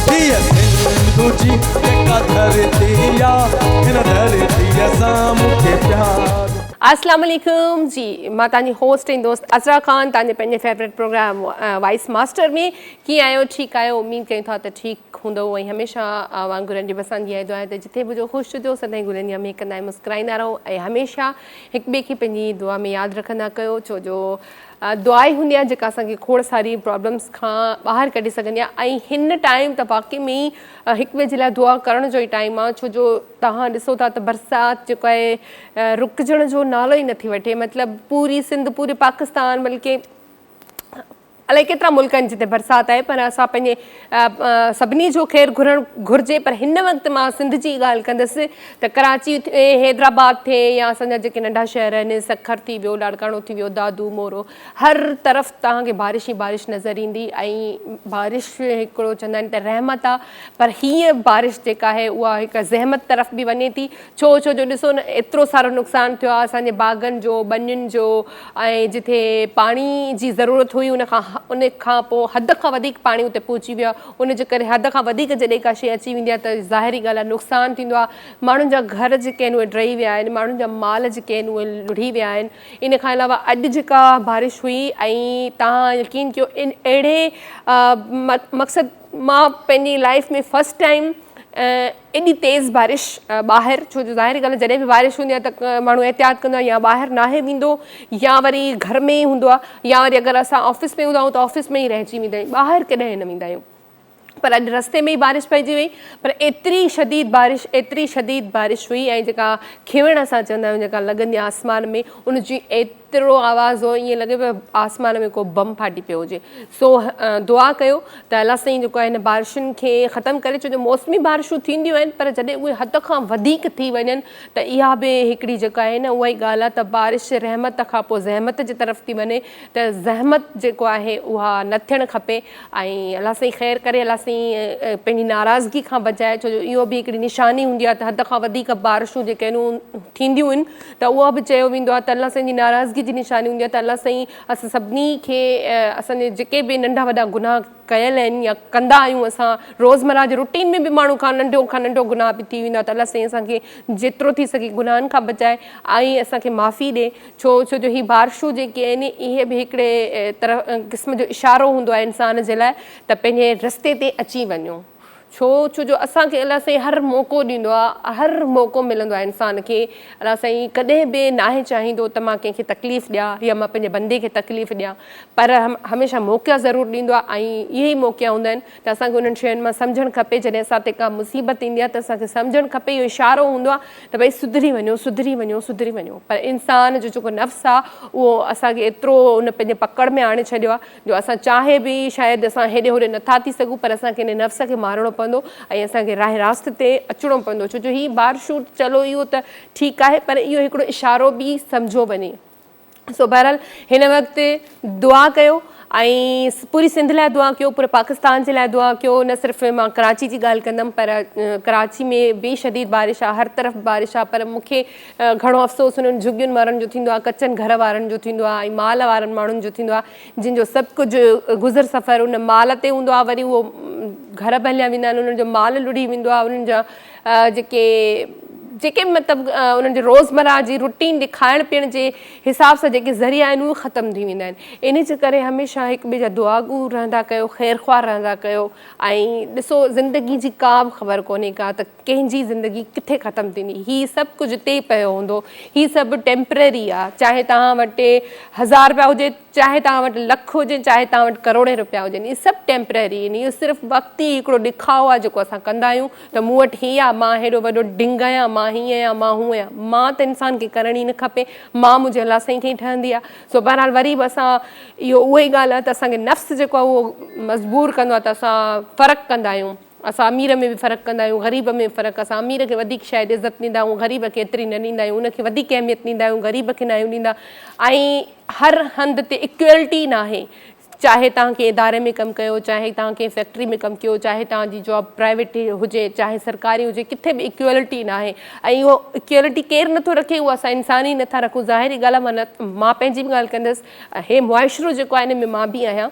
हीअ सिंधु जी जेका धरती आहे हिन धरतीअ सां मूंखे प्यार। अस्सलाम वालेकुम जी, मां तव्हांजी होस्ट ऐं दोस्त अज़रा ख़ान तव्हांजे पंहिंजे फेवरेट प्रोग्राम वाइस मास्टर में कीअं आहियो? ठीकु आहियो? उमेद कयूं था त ठीकु हूंदो ऐं हमेशह वांगुरु बसंदी आहे दुआ त जिथे बि ख़ुशि हुजो सदाईं गुलनि जा में कंदा आहियूं, मुस्कुराईंदा रहो ऐं हमेशह हिक ॿिए खे पंहिंजी दुआ में यादि रखंदा कयो, छो जो दुआ ई हूंदी आहे जेका असांखे खोड़ सारी प्रॉब्लम्स खां ॿाहिरि कढी सघंदी आहे। ऐं हिन टाइम त वाक़ई में ई हिक ॿिए जे लाइ दुआ करण जो ई टाइम आहे, छो जो तव्हां ॾिसो था त बरसाति जेको आहे रुकजण जो नालो ई नथी वठे। मतिलबु पूरी सिंध, पूरे पाकिस्तान, बल्कि अलाए केतिरा मुल्क आहिनि जिते बरसाति आहे, पर असां पंहिंजे सभिनी जो ख़ैरु घुरणु घुरिजे। पर हिन वक़्तु मां सिंध जी ॻाल्हि कंदसि त कराची थिए, हैदराबाद थिए, या असांजा जेके नंढा शहर आहिनि, सखर थी वियो, लाड़काणो थी वियो, दादू मोरो, हर तरफ़ तव्हांखे बारिश ई बारिश नज़र ईंदी। ऐं बारिश हिकिड़ो चवंदा आहिनि त रहमत आहे, पर हीअ बारिश जेका आहे उहा हिकु ज़हमत तरफ़ बि वञे थी। छो जो ॾिसो न, एतिरो सारो नुक़सानु थियो आहे असांजे बाग़नि जो, ॿनियुनि जो, ऐं जिथे पाणी जी ज़रूरत हुई उन खां पोइ हद खां वधीक पाणी उते पहुची वियो आहे। उनजे करे हद खां वधीक जॾहिं का शइ अची वेंदी आहे त ज़ाहिरी ॻाल्हि आहे नुक़सानु थींदो आहे। माण्हुनि जा घर जेके आहिनि उहे ड्रही विया आहिनि, माण्हुनि जा माल जेके आहिनि उहे लुढ़ी विया आहिनि। इन खां अलावा अॼु जेका बारिश हुई, ऐं तव्हां यकीन कयो अहिड़े मक़सदु मां पंहिंजी लाइफ में फस्ट टाइम एॾी तेज़ बारिश ॿाहिरि, छो जो ज़ाहिरी ॻाल्हि जॾहिं बि बारिश हूंदी आहे त माण्हू एहतियात कंदो आहे, या ॿाहिरि नाहे वेंदो, या वरी घर में ई हूंदो आहे, या वरी अगरि असां ऑफिस में हूंदा आहियूं त ऑफिस में ई रहिजी वेंदा आहियूं, ॿाहिरि कॾहिं न वेंदा आहियूं। पर अॼु रस्ते में ई बारिश पइजी वई, पर एतिरी शदीद बारिश हुई, ऐं जेका खिवण असां चवंदा आहियूं, जेका लॻंदी आहे आसमान में, उनजी एतिरो आवाज़ हो, ईअं लॻे पियो आसमान में को बम फाटी पियो हुजे। सो दुआ कयो त अलाह साईं जेको आहे हिन बारिशुनि खे ख़तमु करे, छो जो मौसमी बारिशूं थींदियूं आहिनि, पर जॾहिं उहे हद खां वधीक थी वञनि त इहा बि हिकिड़ी जेका आहे न उहा ई ॻाल्हि आहे त बारिश रहमत खां पोइ ज़हमत जे तरफ़ थी वञे, त ज़हमत जेको आहे उहा न थियणु खपे। ऐं अलाह साईं ख़ैरु करे, अलाह साईं पंहिंजी नाराज़गी खां बचाए, छो जो इहो बि हिकिड़ी निशानी हूंदी आहे त हद खां वधीक बारिशूं जेके आहिनि उहे थींदियूं आहिनि, त उहा बि चयो वेंदो आहे त अलाह साईं जी नाराज़गी जी निशानी हूंदी आहे। त अलाह साईं असां सभिनी खे असांजे जेके बि नंढा वॾा गुनाह कयल आहिनि या कंदा आहियूं असां रोज़मर्रा जे रूटीन में बि माण्हू खां नंढो गुनाह बि थी वेंदो आहे, त अलाह साईं असांखे जेतिरो थी सघे गुनाहनि खां बचाए ऐं असांखे माफ़ी ॾिए। छो जो हीअ बारिशूं जेके आहिनि इहे बि हिकिड़े तरह क़िस्म जो इशारो हूंदो आहे इंसान जे लाइ त पंहिंजे रस्ते ते अची वञो। छो जो असांखे अलाह साईं हर मौक़ो ॾींदो आहे, हर मौक़ो मिलंदो आहे इंसान खे। अलाह साईं कॾहिं बि नाहे चाहींदो त मां कंहिंखे तकलीफ़ ॾियां या मां पंहिंजे बंदे खे तकलीफ़ ॾियां, पर हमेशह मौक़ा ज़रूरु ॾींदो आहे। ऐं इहे ई मौक़ा हूंदा आहिनि त असांखे उन्हनि शयुनि मां सम्झणु खपे। जॾहिं असां ते का मुसीबत ईंदी आहे त असांखे सम्झणु खपे, इहो इशारो हूंदो आहे त भई सुधरी वञो। पर इंसान जो जेको नफ़्स आहे उहो असांखे एतिरो उन पंहिंजे पकड़ में आणे छॾियो आहे जो असां चाहे बि शायदि असां हेॾे होॾे नथा थी सघूं, पर असांखे इन नफ़्स खे मारणो पवंदो ऐं असांखे राह रास्त ते अचिणो पवंदो। छो जो हीअ बारिशूं चलो इहो त ठीकु आहे, पर इहो हिकिड़ो इशारो बि सम्झो वञे। सो बहरहाल हिन वक़्तु दुआ कयो ऐं पूरी सिंध लाइ दुआ कयो, पूरे पाकिस्तान जे लाइ दुआ कयो। न सिर्फ़ु मां कराची जी ॻाल्हि कंदमि, पर कराची में बि शदीद बारिश आहे, हर तरफ़ बारिश आहे, पर मूंखे घणो अफ़सोस हुननि झुगियुनि वारनि जो थींदो आहे, कचनि घर वारनि जो थींदो आहे, ऐं माल वारनि माण्हुनि जो थींदो आहे, जिन जो सभु कुझु गुज़र सफ़र उन माल ते हूंदो आहे। वरी उहो घर बि हलिया वेंदा आहिनि, उन्हनि जो माल लुढ़ी वेंदो आहे, उन्हनि जा जेके मतिलबु उन्हनि जे रोज़मर्रा जी रुटीन जे खाइण पीअण जे हिसाब सां जेके ज़रिया आहिनि उहे ख़तमु थी वेंदा आहिनि। इन जे करे हमेशह हिक ॿिए जा दुआगू रहंदा कयो, ख़ैरख़्वाह रहंदा कयो। ऐं ॾिसो ज़िंदगी जी का बि ख़बर कोन्हे का त कंहिंजी ज़िंदगी किथे ख़तमु थींदी। हीअ सभु कुझु हिते ई पियो हूंदो, हीअ सभु टेम्पररी आहे। चाहे तव्हां वटि 1000 रुपया हुजे, चाहे तव्हां वटि लख हुजे, चाहे तव्हां वटि करोड़े रुपया हुजनि, इहे सभु टेम्पररी आहिनि। इहो सिर्फ़ु वक़्ती हिकिड़ो ॾेखाव आहे जेको असां कंदा आहियूं त मूं वटि हीअ आहे, मां हेॾो वॾो ढिंग आहियां, मां हीअं आहियां, मां हूअं आहियां। मां त इंसान खे करण ई न खपे, मां मुंहिंजे अलाह साईं खे ई ठहंदी आहे। सो बहरहाल वरी बि असां इहो उहा ई ॻाल्हि आहे त असांखे नफ़्स जेको आहे उहो मजबूर कंदो आहे त असां फ़र्क़ु कंदा आहियूं। असां अमीर में बि फ़र्क़ु कंदा आहियूं, ग़रीब में फ़र्क़ु। असां अमीर खे वधीक शायदि इज़त ॾींदा आहियूं, ग़रीब खे एतिरी न ॾींदा आहियूं, उनखे वधीक अहमियत ॾींदा आहियूं, ग़रीब खे न ॾींदा। ऐं हर हंधि ते इक्वलिटी न आहे। चाहे तव्हां कंहिं इदारे में कमु कयो, चाहे तव्हां कंहिं फैक्ट्री में कमु कयो, चाहे तव्हांजी जॉब प्राइवेट हुजे, चाहे सरकारी हुजे, किथे बि इक्वलिटी न आहे। ऐं इहो इक्वलिटी केरु नथो रखे, उहो असां इंसान ई नथा रखूं। ज़ाहिरी ॻाल्हि आहे, मां पंहिंजी बि ॻाल्हि कंदसि, हे मुआशिरो जेको आहे हिन में मां बि आहियां।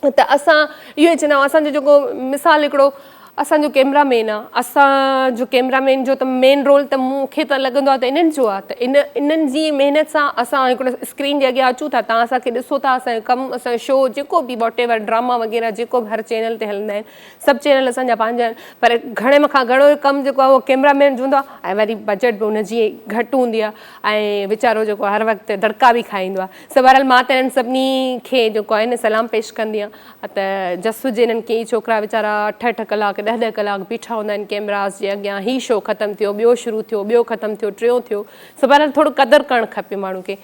त असां इहो ई चवंदा आहियूं असांजो जेको मिसाल हिकिड़ो असांजो कैमरामैन आहे, असांजो कैमरामैन जो त मेन रोल त मूंखे त लॻंदो आहे त इन्हनि जो आहे, त इन्हनि जी महिनत सां असां हिकिड़ो स्क्रीन जे अॻियां अचूं था, तव्हां असांखे ॾिसो था, असांजो कमु, असांजो शो जेको बि वॉट एवर ड्रामा वग़ैरह जेको बि हर चैनल ते हलंदा आहिनि, सभु चैनल असांजा पंहिंजा आहिनि, पर घणे में खां घणो कमु जेको आहे उहो कैमरामैन जो हूंदो आहे, ऐं वरी बजट बि हुनजी घटि हूंदी आहे, ऐं वीचारो जेको हर वक़्तु दड़का बि खाईंदो आहे। सो बहरहाल मां त इन्हनि सभिनी खे जेको आहे न सलाम पेश कंदी आहियां त जसु जे इन्हनि कई छोकिरा वीचारा 8-8 कलाक 10-10 कलाक बीठा हूंदा आहिनि कैमरास जे अॻियां, ही शो ख़तमु थियो, ॿियो शुरू थियो, ॿियो ख़तमु थियो, टियों थियो। सो बहरहाल थोरो क़दुरु करणु खपे माण्हू खे।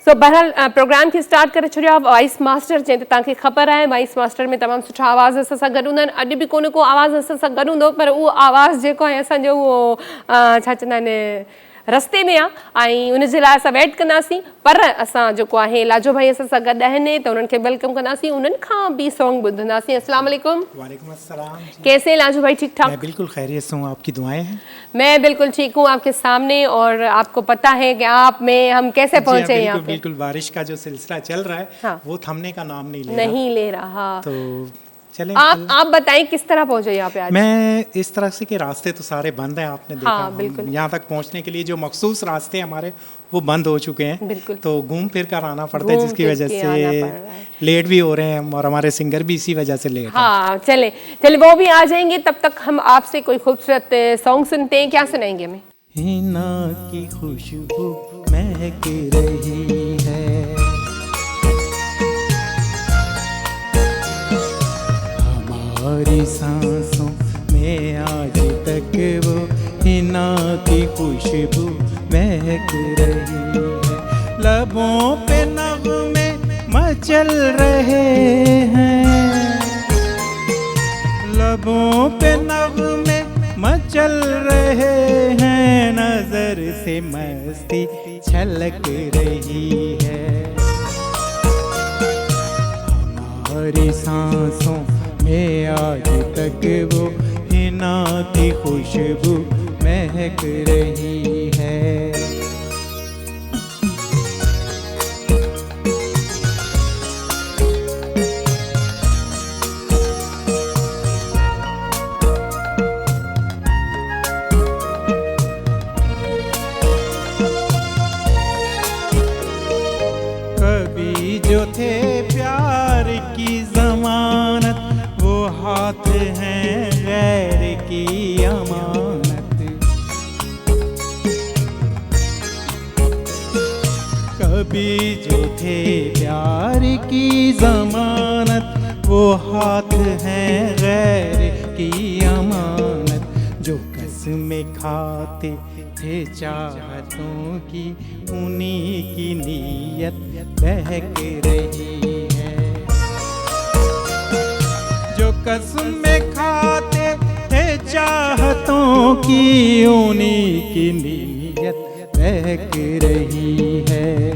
सो बहरहाल प्रोग्राम खे स्टार्ट करे छॾियो आहे। वॉइस मास्टर जंहिं ते तव्हांखे ख़बर आहे, वॉइस मास्टर में तमामु सुठा आवाज़ असां सां गॾु हूंदा आहिनि। अॼु बि को न को आवाज़ असां सां गॾु हूंदो, पर उहो आवाज़ जेको आहे असांजो उहो छा चवंदा आहिनि रस्ते में आहे, ऐं उनजे लाइ असां वेट कंदासीं। पर असां जेको आहे लाजो भाई असां सां गॾु आहिनि त उन्हनि खे वेलकम कंदासीं, उन्हनि खां बि सॉन्ग ॿुधंदासीं। अस्सलाम वालेकुम। वालेकुम अस्सलाम। कैसे लाजो भाई, ठीक ठाक? मैं बिल्कुल खैरियत से हूँ, आपकी दुआएं हैं। मैं बिल्कुल ठीक हूँ आपके सामने, और आपको पता है कि आप में हम कैसे पहुंचे यहाँ पे। बिल्कुल बारिश का जो सिलसिला चल रहा है, हाँ। वो थमने का नाम नहीं ले रहा। तो चलें आप बताएं किस तरह पहुंचे यहाँ पे आज? मैं इस तरह से कि रास्ते तो सारे बंद हैं, आपने देखा। हाँ, बिल्कुल। यहाँ तक पहुँचने के लिए जो मखसूस रास्ते हमारे वो बंद हो चुके हैं, बिल्कुल। तो घूम फिर कर आना पड़ता है, जिसकी वजह से लेट भी हो रहे हैं, और हमारे सिंगर भी इसी वजह से लेट। हाँ, चले वो भी आ जाएंगे, तब तक हम आपसे कोई खूबसूरत सॉन्ग सुनते हैं। क्या सुनाएंगे हमें? हिना की खुशबू महक रही है, हमारी सांसों में आज तक वो हिना की खुशबू महक रही है, लबों पे नग़्मे मचल रहे हैं, लबों पे नग़्मे मचल रहे हैं, नजर से मस्ती छलक रही है, हमारी सांसों में आज तक वो हिना की खुशबू महक रही है। कभी जो थे प्यार की जमानत, वो हाथ हैं गैर की अमानत, कभी जो थे प्यार की जमानत, वो हाथ हैं गैर की अमानत, जो कसमें खाते थे चाहतों की, उन्हीं की नीयत बहक रही है, जो कसमें खाते थे चाहतों की, उन्हीं की नीयत बहक रही है,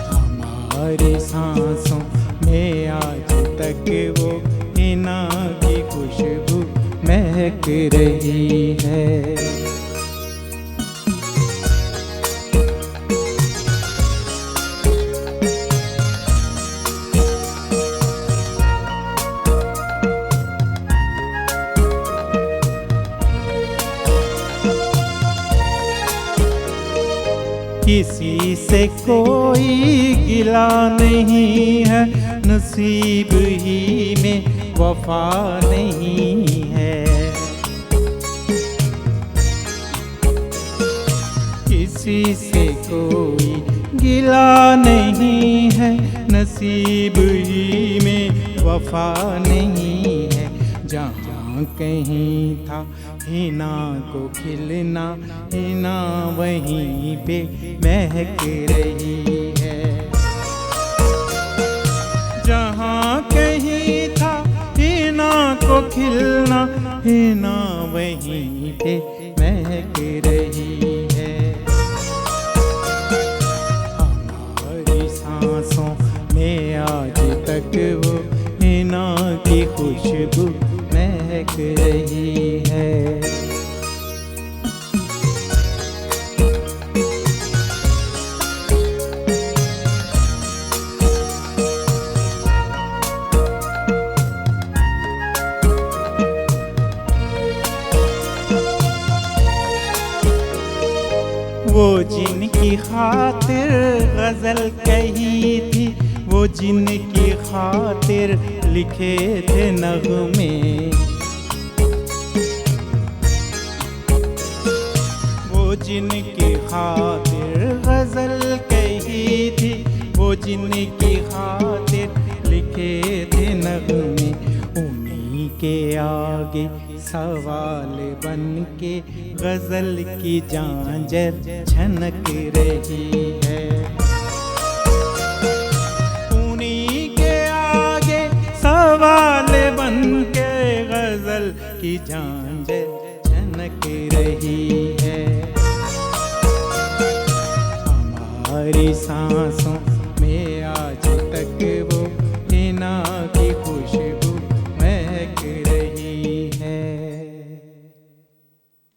हमारी सांसों में आज तक वो हिना की खुशबू महक रही है। किसी से कोई गिला नहीं है, नसीब ही में वफा नहीं है, किसी से कोई गिला नहीं है, नसीब ही में वफा नहीं है, जहाँ कहीं था हिना को खिलना, हिना वहीं पे महक रही है, जहाँ कहीं था हिना को खिलना, हिना वहीं पे महक रही है, हमारी सांसों में आज तक वो हिना की खुशबू महक रही है। वो जिनकी खातिर गजल कही थी, वो जिनकी खातिर लिखे थे नगमे, वो जिनकी खातिर गजल कही थी, वो जिनकी खातिर लिखे थे नगमे, उन्हीं के आगे सवाल बन के गजल की झांझर छनक रही है। उन्हीं के आगे सवाल बन के गजल की झांझर छनक रही है। हमारी सांसों में आज तक वो हिना की खुशबू महक रही है।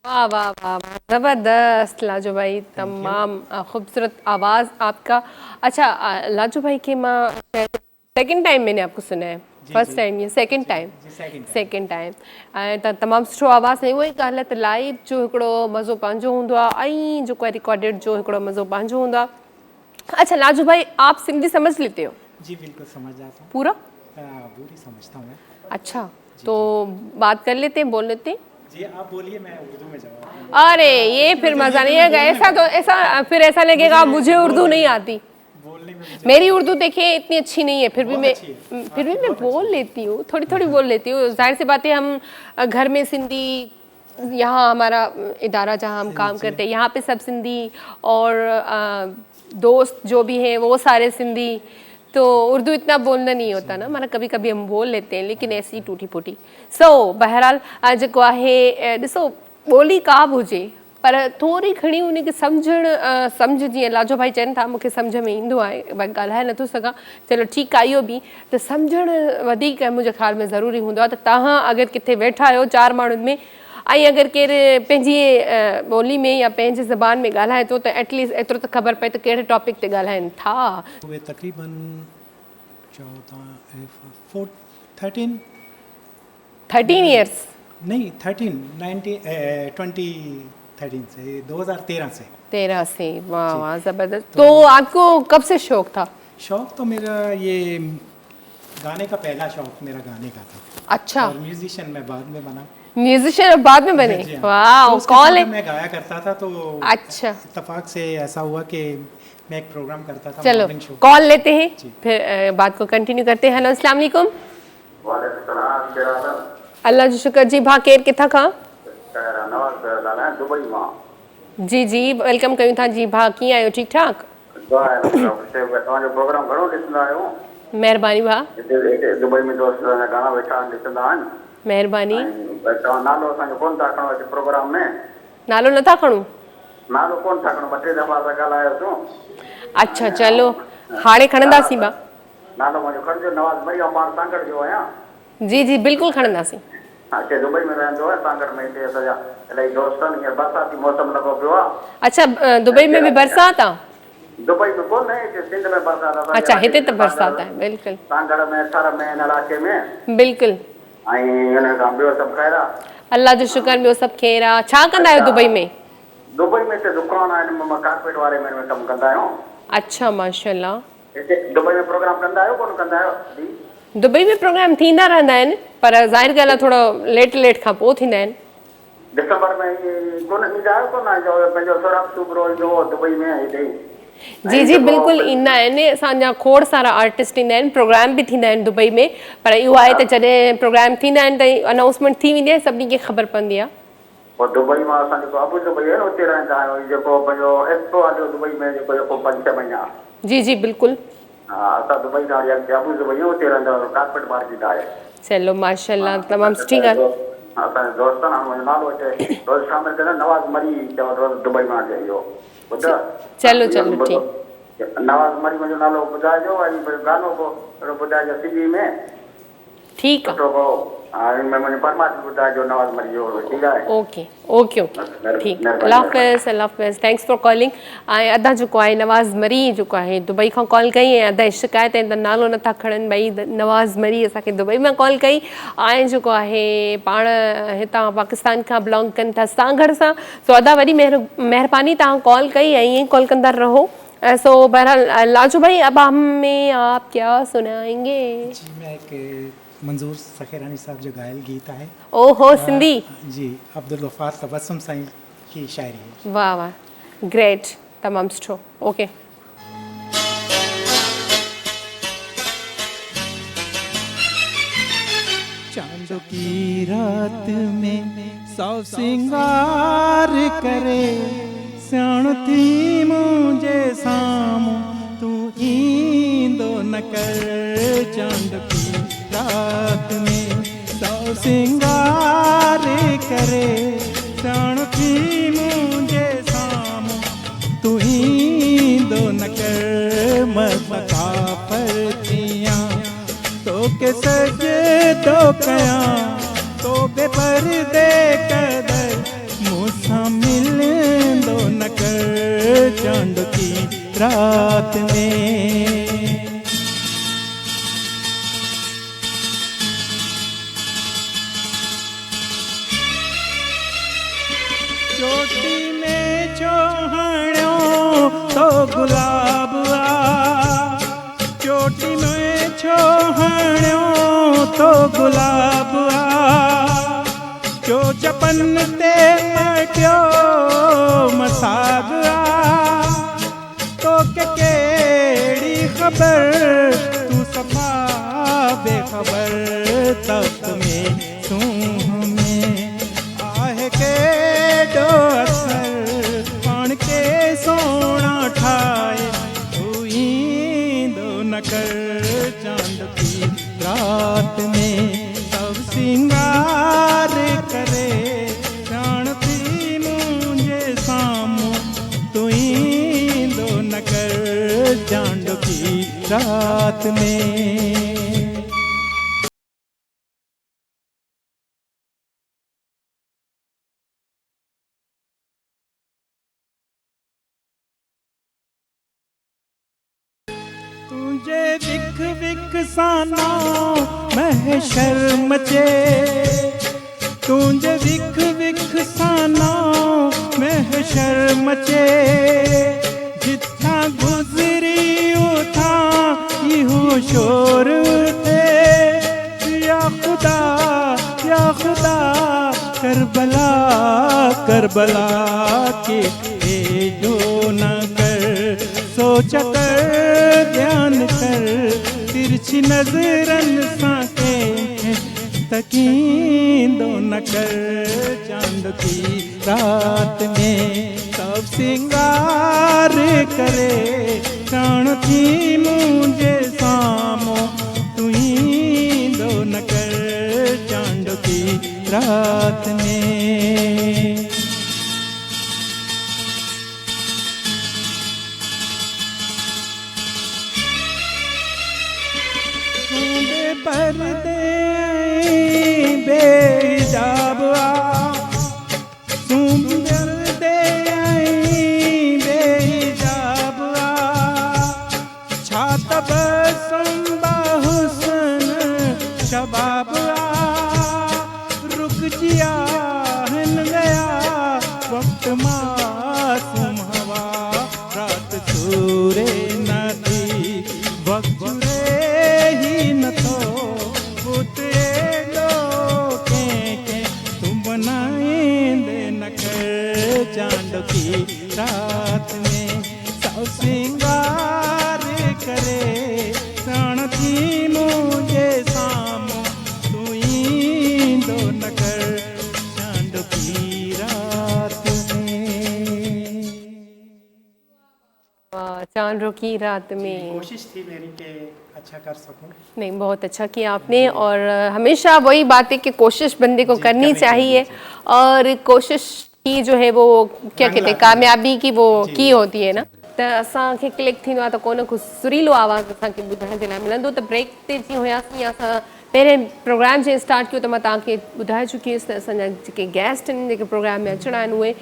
वाह वाह वाह वाह, ज़बरदस्त लाजो भाई, तमाम खूबसूरत आवाज़ आपका। अच्छा लाजो भाई के मां सेकंड टाइम मैंने आपको सुना है, फर्स्ट टाइम या सेकंड टाइम? Second time. त तमामु सुठो आवाज़ है। उहो ई ॻाल्हि आहे त लाइव जो हिकिड़ो मज़ो पंहिंजो हूंदो आहे ऐं जेको आहे रिकॉर्डेड जो हिकिड़ो मज़ो पंहिंजो हूंदो आहे। अच्छा लाजो भाई, आप सिंधी समझ लेते हो? जी बिल्कुल समझ जाता हूँ, पूरा? पूरी समझता हूँ मैं। अच्छा, तो बात कर लेते हैं, बोल लेते हैं। जी आप बोलिए, मैं उर्दू में जवाब। अरे ये फिर मज़ा नहीं आएगा, ऐसा तो ऐसा फिर ऐसा लगेगा मुझे उर्दू नहीं आती। बोलने में मेरी उर्दू देखिए इतनी अच्छी नहीं है, फिर भी मैं बोल लेती हूँ, थोड़ी थोड़ी बोल लेती हूँ। जाहिर सी बात है, हम घर में सिंधी, यहाँ हमारा इदारा जहाँ हम काम करते हैं यहाँ पे सब सिंधी, और दोस्त जो भी हैं वो सारे सिंधी, तो उर्दू इतना बोलना नहीं होता ना, माना कभी कभी हम बोल लेते हैं, लेकिन ऐसी टूटी फूटी। बहरहाल जेको आहे ॾिसो ॿोली का बि हुजे पर थोरी घणी उन खे सम्झ जीअं लाजो भाई चवनि था मूंखे सम्झ में ईंदो आहे, भई ॻाल्हाए नथो सघां, चलो ठीकु आहे, इहो बि त सम्झणु वधीक मुंहिंजे ख़्याल में ज़रूरी हूंदो आहे। त तव्हां अगरि किथे वेठा आहियो 4 माण्हुनि में ऐं अगरि केरु पंहिंजी ॿोली में या पंहिंजे ज़बान में ॻाल्हाए थो त एटलीस्ट एतिरो त ख़बर पए त कहिड़े टॉपिक ते ॻाल्हाइनि था। उहे तक़रीबन 13 इयर्स नहीं 2013 से 2013 से 13 से। वाह वाह ज़बरदस्त। तो आपको कब से शौक था? शौक तो मेरा ये गाने का पहला शौक मेरा गाने का था। अच्छा, और म्यूजिशियन मैं बाद में बना। म्यूजिशियन बाद में बने? जी हाँ। वाह, तो कौन है? मैं गाया करता था, तो अच्छा, इत्तेफाक से ऐसा हुआ कि मैं एक प्रोग्राम करता था, चलो मॉर्निंग शो। कॉल लेते हैं, फिर बात को कंटिन्यू करते हैं। हेलो अस्सलाम वालेकुम। अल्लाह जो शुक्र जी। भा केर किथां खां? दुबई मां। जी जी वेलकम कयूं था जी। भा कीअं आहियो? ठीकु ठाक? तव्हांजो प्रोग्राम घणो ॾिसंदा आहियो? महिरबानी भा। दुबई में दोस्त गाना वेठा ॾिसंदा आहिनि। महिरबानी। तव्हां नालो असांजो कोन था खणो हिते प्रोग्राम में? नालो नथा खणूं? नालो कोन था खणो, 2-3 दफ़ा असां ॻाल्हायोसीं। अच्छा चलो हाणे खणंदासीं भा। नालो मुंहिंजो खणिजो, नवाज़ मरी अमार सांगड़ जो आहियां। जी जी बिल्कुलु खणंदासीं। हा, हिते दुबई में रहंदो आहे, सांगड़ में। हिते असांजा इलाही दोस्त आहिनि। हींअर बरसाती मौसम लॻो पियो आहे। अच्छा दुबई में भी बरसात आहे? दुबई में कोन है, हिते सिंध में बरसात आहे। अच्छा हिते त बरसात आहे बिल्कुलु। सांगड़ में, थर में, हिन इलाइक़े में बिल्कुलु। ऐं हिन खां ॿियो सभु ख़ैर आहे? अल्लाह जो शुक्र, ॿियो सभु ख़ैर आहे। छा कंदा आहियो दुबई में? दुबई में हिते दुकान आहिनि, मां कारपेट वारे में कमु कंदा आहियूं। अच्छा माशाल्लाह। हिते दुबई में प्रोग्राम कंदा आहियो कोन कंदा आहियो जी? दुबई में प्रोग्राम थींदा रहंदा आहिनि, पर ज़ाहिर ॻाल्हि आहे थोरो लेट खां पोइ थींदा आहिनि। दिसंबर में कोन ईंदा आहियो कोन? जो पंहिंजो सौरभ सूबरो ईंदो दुबई में हिते। जी जी बिल्कुलु ईंदा आहिनि, असांजा खोड़ सारा आर्टिस्ट ईंदा आहिनि, प्रोग्राम बि थींदा आहिनि दुबई में। पर इहो आहे त जॾहिं प्रोग्राम थींदा आहिनि त अनाउंसमेंट थी वेंदी आहे, सभिनी खे ख़बर पवंदी आहे। और दुबई में असां जेको अबू दुबई आहे न, उते रहंदा आहियूं। जेको पंहिंजो एक्सपो हलियो दुबई में, जेको 5-6 महीना। जी जी बिल्कुलु। हा, असां दुबई खां अबू दुबई उते रहंदा आहियूं, कारपेट मार्केट आहे। चलो माशाल्लाह, तमामु सुठी ॻाल्हि। असांजे दोस्तनि मुंहिंजो नालो हिते रोज़ शामिल कंदा, नवाज़ मरी चवंदो रोज़ दुबई मां अचे इहो ॿुधो। चलो चलो ठीकु। नवाज़ मरी मुंहिंजो नालो ॿुधाइजो, ऐं गानो को ॿुधाइजो सिंधी में। ठीकु आहे। हाँ मैं मुझे परमात्मा ॿुधाए जो नवाज़ मरी वियो ठीकु आहे ओके ओके ओके ठीकु अल्लाह हाफ़िज़ अल्लाह हाफ़िज़ थैंक्स फॉर कॉलिंग ऐं अदा जेको आहे नवाज़ मरी जेको आहे दुबई खां कॉल कई ऐं अदा शिकायत आहिनि त नालो नथा खणनि भई नवाज़ मरी असांखे दुबई मां कॉल कई ऐं जेको आहे पाण हितां पाकिस्तान खां बिलोंग कनि था सागर सां सो अदा वॾी महिरबानी तव्हां कॉल कई ऐं ईअं कॉल कंदा रहो सो बहरहाल लाजू भाई अब हमें आप क्या सुनाएंगे जी मैं एक मंजूर सखेरानी साहब जो गायल गीत है ओहो सिंधी जी अब्दुल गफ्फार तबस्सुम साईं की शायरी है वाह वाह ग्रेट तमामु सुठो ओके चांद की रात में सौ सिंगार करे सियाण थी मुझे सामू तू ईंदो न कर चांद की रात में सौ सिंगार करे सियाण थी मुझे सामू तू ईंदो न कर मका परतियां तो के सजे तो कया तो बेपर्दे कदर मूसा मिलंदो न कर चांद की रात में चोटी में चोहणो तो गुलाब आ चोटी में छोहणो तो गुलाब आ जो जपन ते मटियो मसाग आ तो के केड़ी खबर तू सफा बेखबर तक में सूह में आहे के डो असर पान के सोना ठाए तू ईंदो न कर चांद की रात में सब सिंगार करे जानती मुझे सामू तू ईंदो न कर चांद की रात में तुझे विख विख साना महशर मचे तुझे विख विख साना महशर मचे जिथा गुजरी उथा इहो शोर थे या खुदा करबला करबला के जो न कर सोच कर ध्यान कर तिरछी नजरन साके तकींदो न कर चांद की रात में सब सिंगार करे प्राण थी मुझे सामो तू ईंदो न कर चांद की रात में पर्दे बेहिजाब सुंदर दे बेहिजाब छात बसंबा हुसन शबाब रुक जिया गया वक्त मासूम हवा रात सूरे नदी वक्त ही न तो तुम बनाएंदे न कर चांद की रात में सब सिंगार करे प्राण थी मुझे सामो तू ईंदो न कर चांद की रात में चांद की रात में कोशिश थी मेरी के अच्छा कर सकूं नहीं बहुत अच्छा किया आपने और हमेशा वही बात है कि कोशिश बंदे को करनी चाहिए और कोशिश की जो है वो क्या कहते हैं कामयाबी की वो की होती है ना त क्लिक थी तो कोन को सुरीलो आवाज़ असांखे ॿुधण जे लाइ मिलंदो त ब्रेक ते जीअं हुयासीं असां पहिरें प्रोग्राम जे स्टार्ट कियो त मां तव्हांखे ॿुधाए चुकी हुअसि त असांजा जेके गेस्ट आहिनि जेके प्रोग्राम में अचणा आहिनि उहे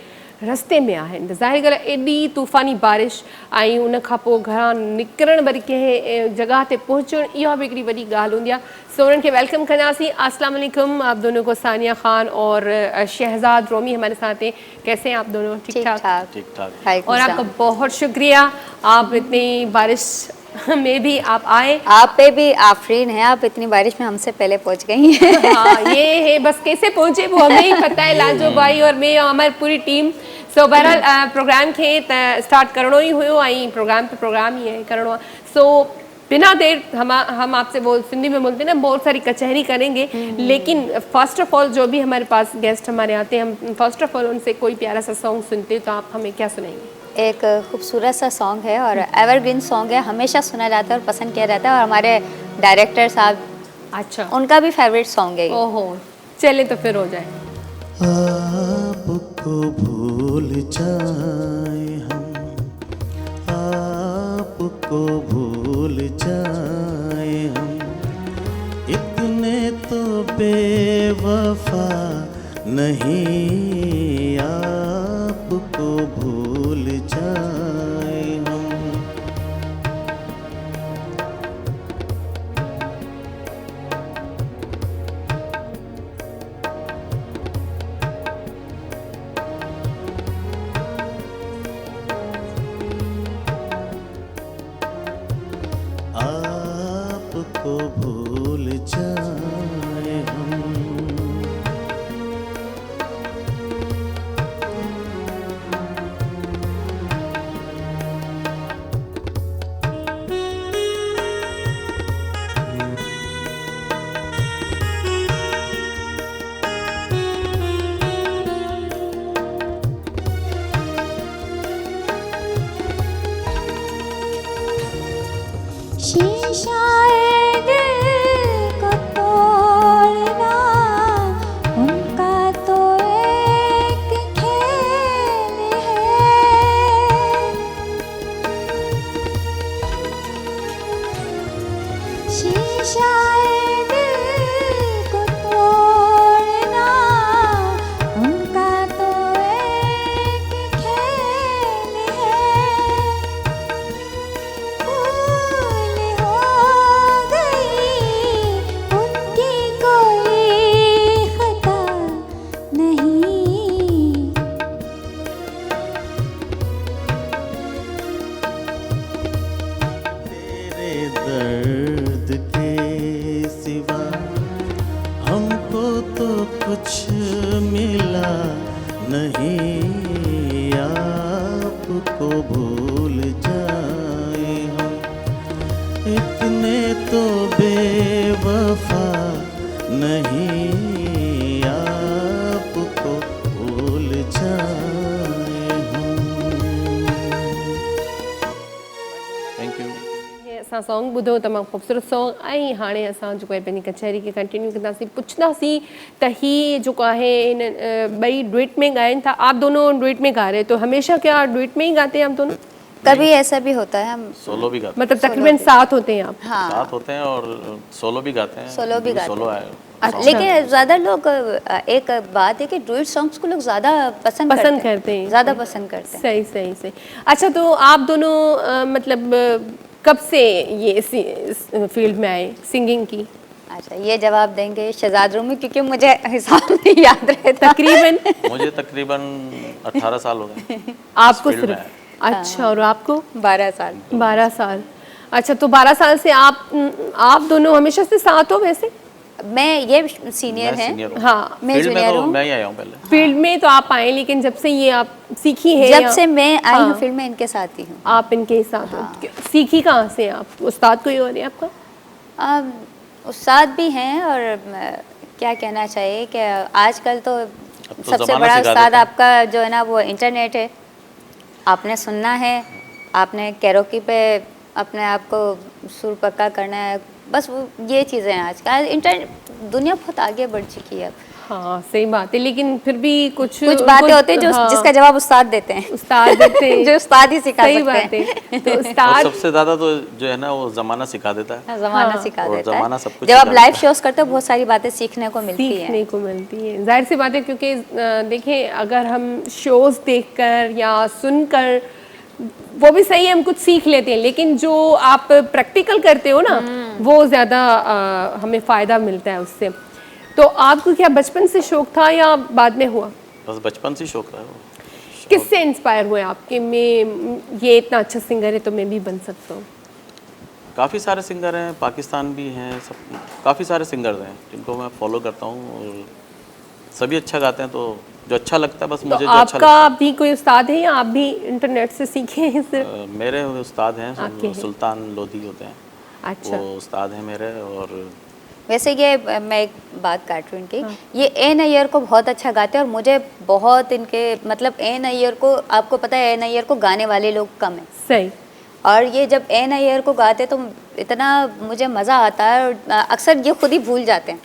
रस्ते में आहिनि त ज़ाहिर ॻाल्हि आहे एॾी तूफ़ानी बारिश ऐं उन खां पोइ घरां निकिरणु वरी कंहिं जॻह ते पहुचणु इहा बि हिकिड़ी वॾी ॻाल्हि हूंदी आहे सो उन्हनि खे वेलकम कंदासीं। अस्सलाम वालेकुम आप दोनों को, सानिया खान और शहजाद रोमी हमारे साथ हैं। कैसे हैं आप दोनों? ठीक ठाक। ठीक ठाक। और आपका बहुत शुक्रिया, आप इतनी बारिश में भी आप आए। आप पे भी आफरीन है, आप इतनी बारिश में हमसे पहले पहुंच गई हैं। हाँ ये है, बस कैसे पहुंचे वो हमें ही पता है, लाजो भाई और मैं हमारी पूरी टीम। सो बहरहाल प्रोग्राम खे स्टार्ट करणो ही हुयो ऐं प्रोग्राम ही है करणो आहे। सो बिना देर हम आपसे सिंधी में बोलते हैं ना, बहुत सारी कचहरी करेंगे, लेकिन फर्स्ट ऑफ ऑल जो भी हमारे पास गेस्ट हमारे आते हैं, हम फर्स्ट ऑफ ऑल उनसे कोई प्यारा सा सॉन्ग सुनते हैं, तो आप हमें क्या सुनाएंगे? एक खूबसूरत सा सॉन्ग है और एवरग्रीन सॉन्ग है, हमेशा सुना जाता है और पसंद किया जाता है, और हमारे डायरेक्टर साहब, अच्छा, उनका भी फेवरेट सॉन्ग है। ओहो, चले तो फिर हो जाए। आपको भूल जाए हम, आपको भूल जाए हम, इतने तो बेवफा नहीं, आपको भूल जाए हम। आपको भूल जाए हम। शीशाए दिल को तोड़ना, उनका तो एक खेल है। शीशाए दिल को तोड़ना, उनका तो एक खेल है। भूल हो गई उनकी कोई खता नहीं। तेरे दर्द के सिवा हमको तो कुछ मिला नहीं, आपको भूल जाए हम, इतने तो बेवफा नहीं, आपको भूल जाए हम। Thank you. असां सॉन्ग ॿुधो, तमामु ख़ूबसूरत सॉन्ग। ऐं हाणे असां जेको आहे पंहिंजी कचहरी खे कंटिन्यू कंदासीं, पुछंदासीं त ही जेको आहे हिन ॿई डुएट में ॻाइनि था। आप दोनों डुएट में गा रहे, तो हमेशा क्या डुएट में ही गाते हैं आप दोनों? कभी ऐसा भी होता है, हम सोलो भी गाते मतलब तकरीबन साथ होते हैं आप? हैं, हाँ साथ होते हैं और सोलो भी गाते हैं। सोलो भी गाते सोलो हैं। है। अच्छा। लेकिन ज़्यादा लोग, एक बात है कि डुएट सॉन्ग्स को लोग ज़्यादा पसंद करते हैं। ज़्यादा पसंद करते हैं। सही सही सही। अच्छा, तो आप दोनों मतलब कब से ये इस फील्ड में आए सिंगिंग की? अच्छा, ये जवाब देंगे शहजाद रूमी, क्योंकि मुझे हिसाब नहीं याद रहता। तकरीबन मुझे तकरीबन 18 साल हो गए। आपको फील्ड में सिर्फ? अच्छा, और आपको? 12 साल। 12 साल। अच्छा, तो 12 साल से आप दोनों हमेशा से साथ हो? वैसे मैं ये सीनियर मैं है। सीनियर हूँ। हाँ, मैं फील्ड में जूनियर तो हूँ। मैं ही आया हूँ पहले। फील्ड में तो आप आए, लेकिन जब से ये आप सीखी है जब या से मैं आई हूँ हाँ। फील्ड में, इनके साथ ही हूँ। आप इनके साथ हो? सीखी कहाँ से आप? उस्ताद कोई और है आपका? उस्ताद भी हैं, और क्या कहना चाहिए कि आजकल तो सबसे ज़माना बड़ा सिखा उस्ताद देता है। आपका जो है ना, वो इंटरनेट है। आपने सुनना है, आपने कैरोकी पे अपने आप को सुर पक्का करना है, बस वो ये चीज़ें हैं आजकल। इंटरनेट, दुनिया बहुत आगे बढ़ चुकी है अब। हाँ सही बात है, लेकिन फिर भी कुछ बातें होती हैं जो हाँ, जिसका जवाब उस्ताद देते हैं। उस्ताद देते हैं। जो उस्ताद ही सिखा सही सकते बात हैं। है। तो और उस्ताद सबसे ज़्यादा तो जो है ना वो ज़माना सिखा देता है। ज़माना सिखा और देता ज़माना है। सब कुछ जब आप सिखा लाइव देता शोज करते हो बहुत सारी बातें सीखने को मिलती हैं। सीखने को मिलती है, जाहिर सी बात है, क्योंकि देखें अगर हम शोज देखकर या सुनकर वो भी सही है, हम कुछ सीख लेते हैं, लेकिन जो आप प्रैक्टिकल करते हो ना वो ज़्यादा हमें फ़ायदा मिलता है उससे। तो आपको क्या बचपन से शौक था या बाद में हुआ? बस बचपन से ही शौक रहा है वो। किससे इंस्पायर हुए आपके मैं ये इतना अच्छा सिंगर है तो मैं भी बन सकता हूँ? काफ़ी सारे सिंगर हैं, पाकिस्तान भी हैं, सब काफ़ी सारे सिंगर हैं जिनको मैं फॉलो करता हूँ और सभी अच्छा गाते हैं। तो जो अच्छा लगता है बस तो मुझे जो अच्छा आपका भी कोई उस्ताद है या आप भी इंटरनेट से सीखे हैं सिर्फ? लगता है। मेरे उस्ताद हैं, आपके हैं? सुल्तान लोधी होते हैं, अच्छा, वो उस्ताद हैं मेरे। और वैसे ये मैं एक बात काट रही हूँ इनकी, ये ए नैयर को बहुत अच्छा गाते हैं और मुझे बहुत इनके मतलब ए नैयर को, आपको पता है ए नैयर को गाने वाले लोग कम हैं, सही। और ये जब ए नैयर को गाते तो इतना मुझे मज़ा आता है। और अक्सर ये खुद ही भूल जाते हैं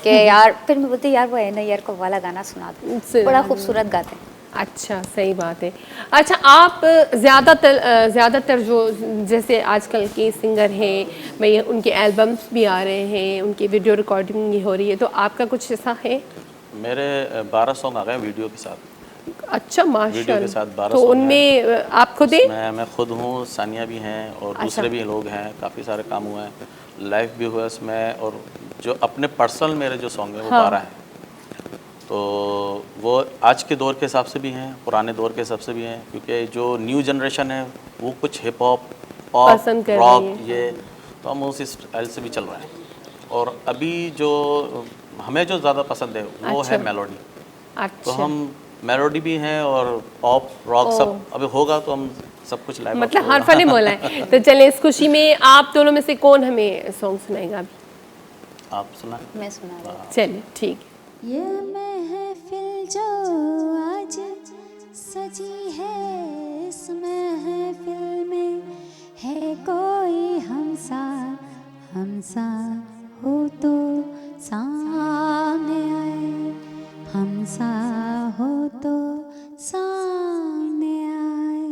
कि यार, फिर मैं बोलती यार वो ए नैयर को वाला गाना सुना दो, बड़ा खूबसूरत गाते हैं। अच्छा, सही बात है। अच्छा, आप ज़्यादातर जो जैसे आजकल के सिंगर हैं भाई, उनके एल्बम्स भी आ रहे हैं, उनकी वीडियो रिकॉर्डिंग भी हो रही है, तो आपका कुछ ऐसा है? मेरे 12 सॉन्ग आ गए वीडियो के साथ। अच्छा, वीडियो के साथ माशाल्लाह। 12 तो सॉन्ग उनमें आप खुद हैं? मैं खुद हूँ, सानिया भी हैं और दूसरे भी लोग हैं। काफ़ी सारे काम हुए हैं, लाइव भी हुआ है इसमें। और जो अपने पर्सनल मेरे जो सॉन्ग हैं वो 12 हैं। तो वो आज के दौर के हिसाब से भी हैं, पुराने दौर के हिसाब से भी हैं, क्योंकि जो न्यू जनरेशन है वो कुछ हिप हॉप, पॉप, पसंद कर रॉक, रही है। ये तो हम उस स्टाइल से भी चल रहे हैं। और अभी जो हमें जो ज़्यादा पसंद है वो अच्छा। है मेलोडी। तो अच्छा, हम मेलोडी भी हैं और पॉप, रॉक सब अभी होगा तो हम सब कुछ लाइव मतलब हर फन बोला है। तो चले, इस खुशी में आप दोनों में से कौन हमें सॉन्ग सुनाएगा अभी? आप सुना। मैं सुना रही हूँ। चलिए, ठीक है। ये महफिल जो आज सजी है, इस महफिल में है कोई हमसा हो तो सामने आए, हमसा हो तो सामने आए।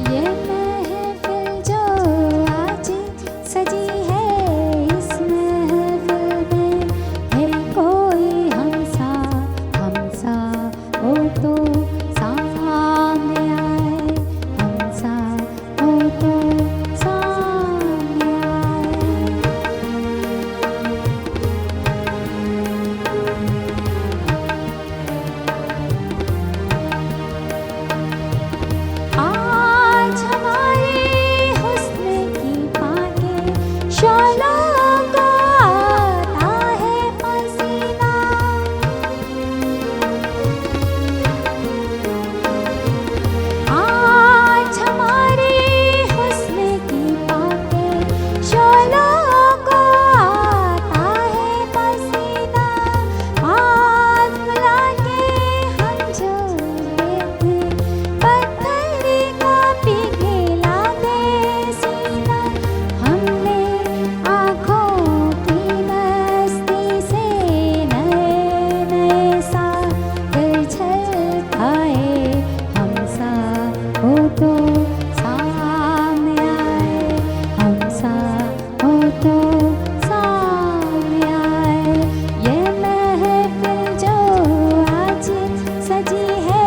ये महफिल जो आज सजी है, इस महफिल में है कोई हमसा हो तो सामने आए, हमसा हो तो सामने आए। आज हमारे हुस्न की पाके शोलों को आता है पसीना। आज हमारे हुस्न की पाके शोलों को आता है पसीना। पास बुला के हम जो लेते पत्थर को पिघला दे सीना। हमने आँखों की मस्ती से नए नए सागर झलकाए, हमसा हो तो सामने आए, हमसा हो तो सामने आए। ये महफिल जो आज सजी है,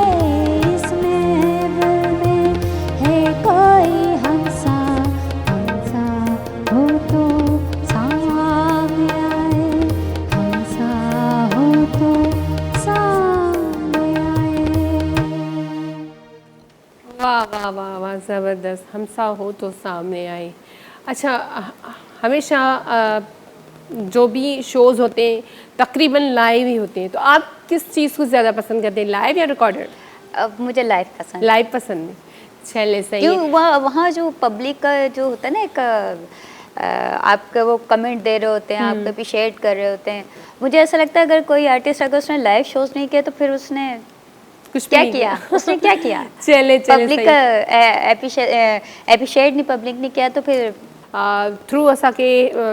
इस महफिल में है कोई हमसा हो तो सामने आए, हमसा हो तो सामने आए। वाह वाह वाह वाह, ज़बरदस्त। हमसा हो तो सामने आए। अच्छा, हमेशा जो भी शोज़ होते हैं तकरीबन लाइव ही होते हैं, तो आप किस चीज़ को ज़्यादा पसंद करते हैं, लाइव या रिकॉर्डेड? अब मुझे लाइव पसंद है। लाइव पसंद है। चले, सही क्यों, है। वहाँ जो पब्लिक का जो होता है ना, एक आपके वो कमेंट दे रहे होते हैं, आपको अप्रिशिएट कर रहे होते हैं। मुझे ऐसा लगता है अगर कोई आर्टिस्ट अगर उसने लाइव शोज नहीं किया तो फिर उसने कुछ क्या भी नहीं किया, उसने क्या किया? चले पब्लिक एप्रिशिएट नहीं पब्लिक ने किया तो फिर थ्रू असांखे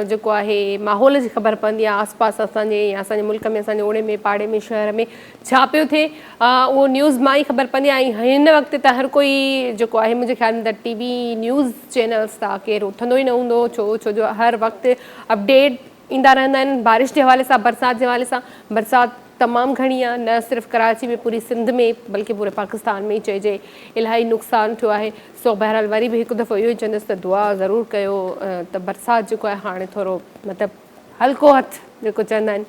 जेको आहे माहौल जी ख़बर पवंदी आहे आसपास असांजे या असांजे मुल्क में असांजे ओड़े में पाड़े में शहर में छा पियो थिए उहो न्यूज़ मां ई ख़बर पवंदी आहे। ऐं हिन वक़्तु त हर कोई जेको आहे मुंहिंजे ख़्याल में त टीवी न्यूज़ चैनल्स तां केरु उथंदो ई न हूंदो, छो जो हर वक़्तु अपडेट ईंदा रहंदा आहिनि बारिश जे हवाले सां, बरसाति जे हवाले सां। बरसाति तमामु घणी आहे, न सिर्फ़ु कराची में, पूरी सिंध में, बल्कि पूरे पाकिस्तान में ई चइजे इलाही नुक़सानु थियो आहे। सो बहरहाल वरी बि हिकु दफ़ो इहो ई चवंदसि त दुआ ज़रूरु कयो त बरसाति जेको आहे हाणे थोरो मतिलबु हल्को हथु जेको चवंदा आहिनि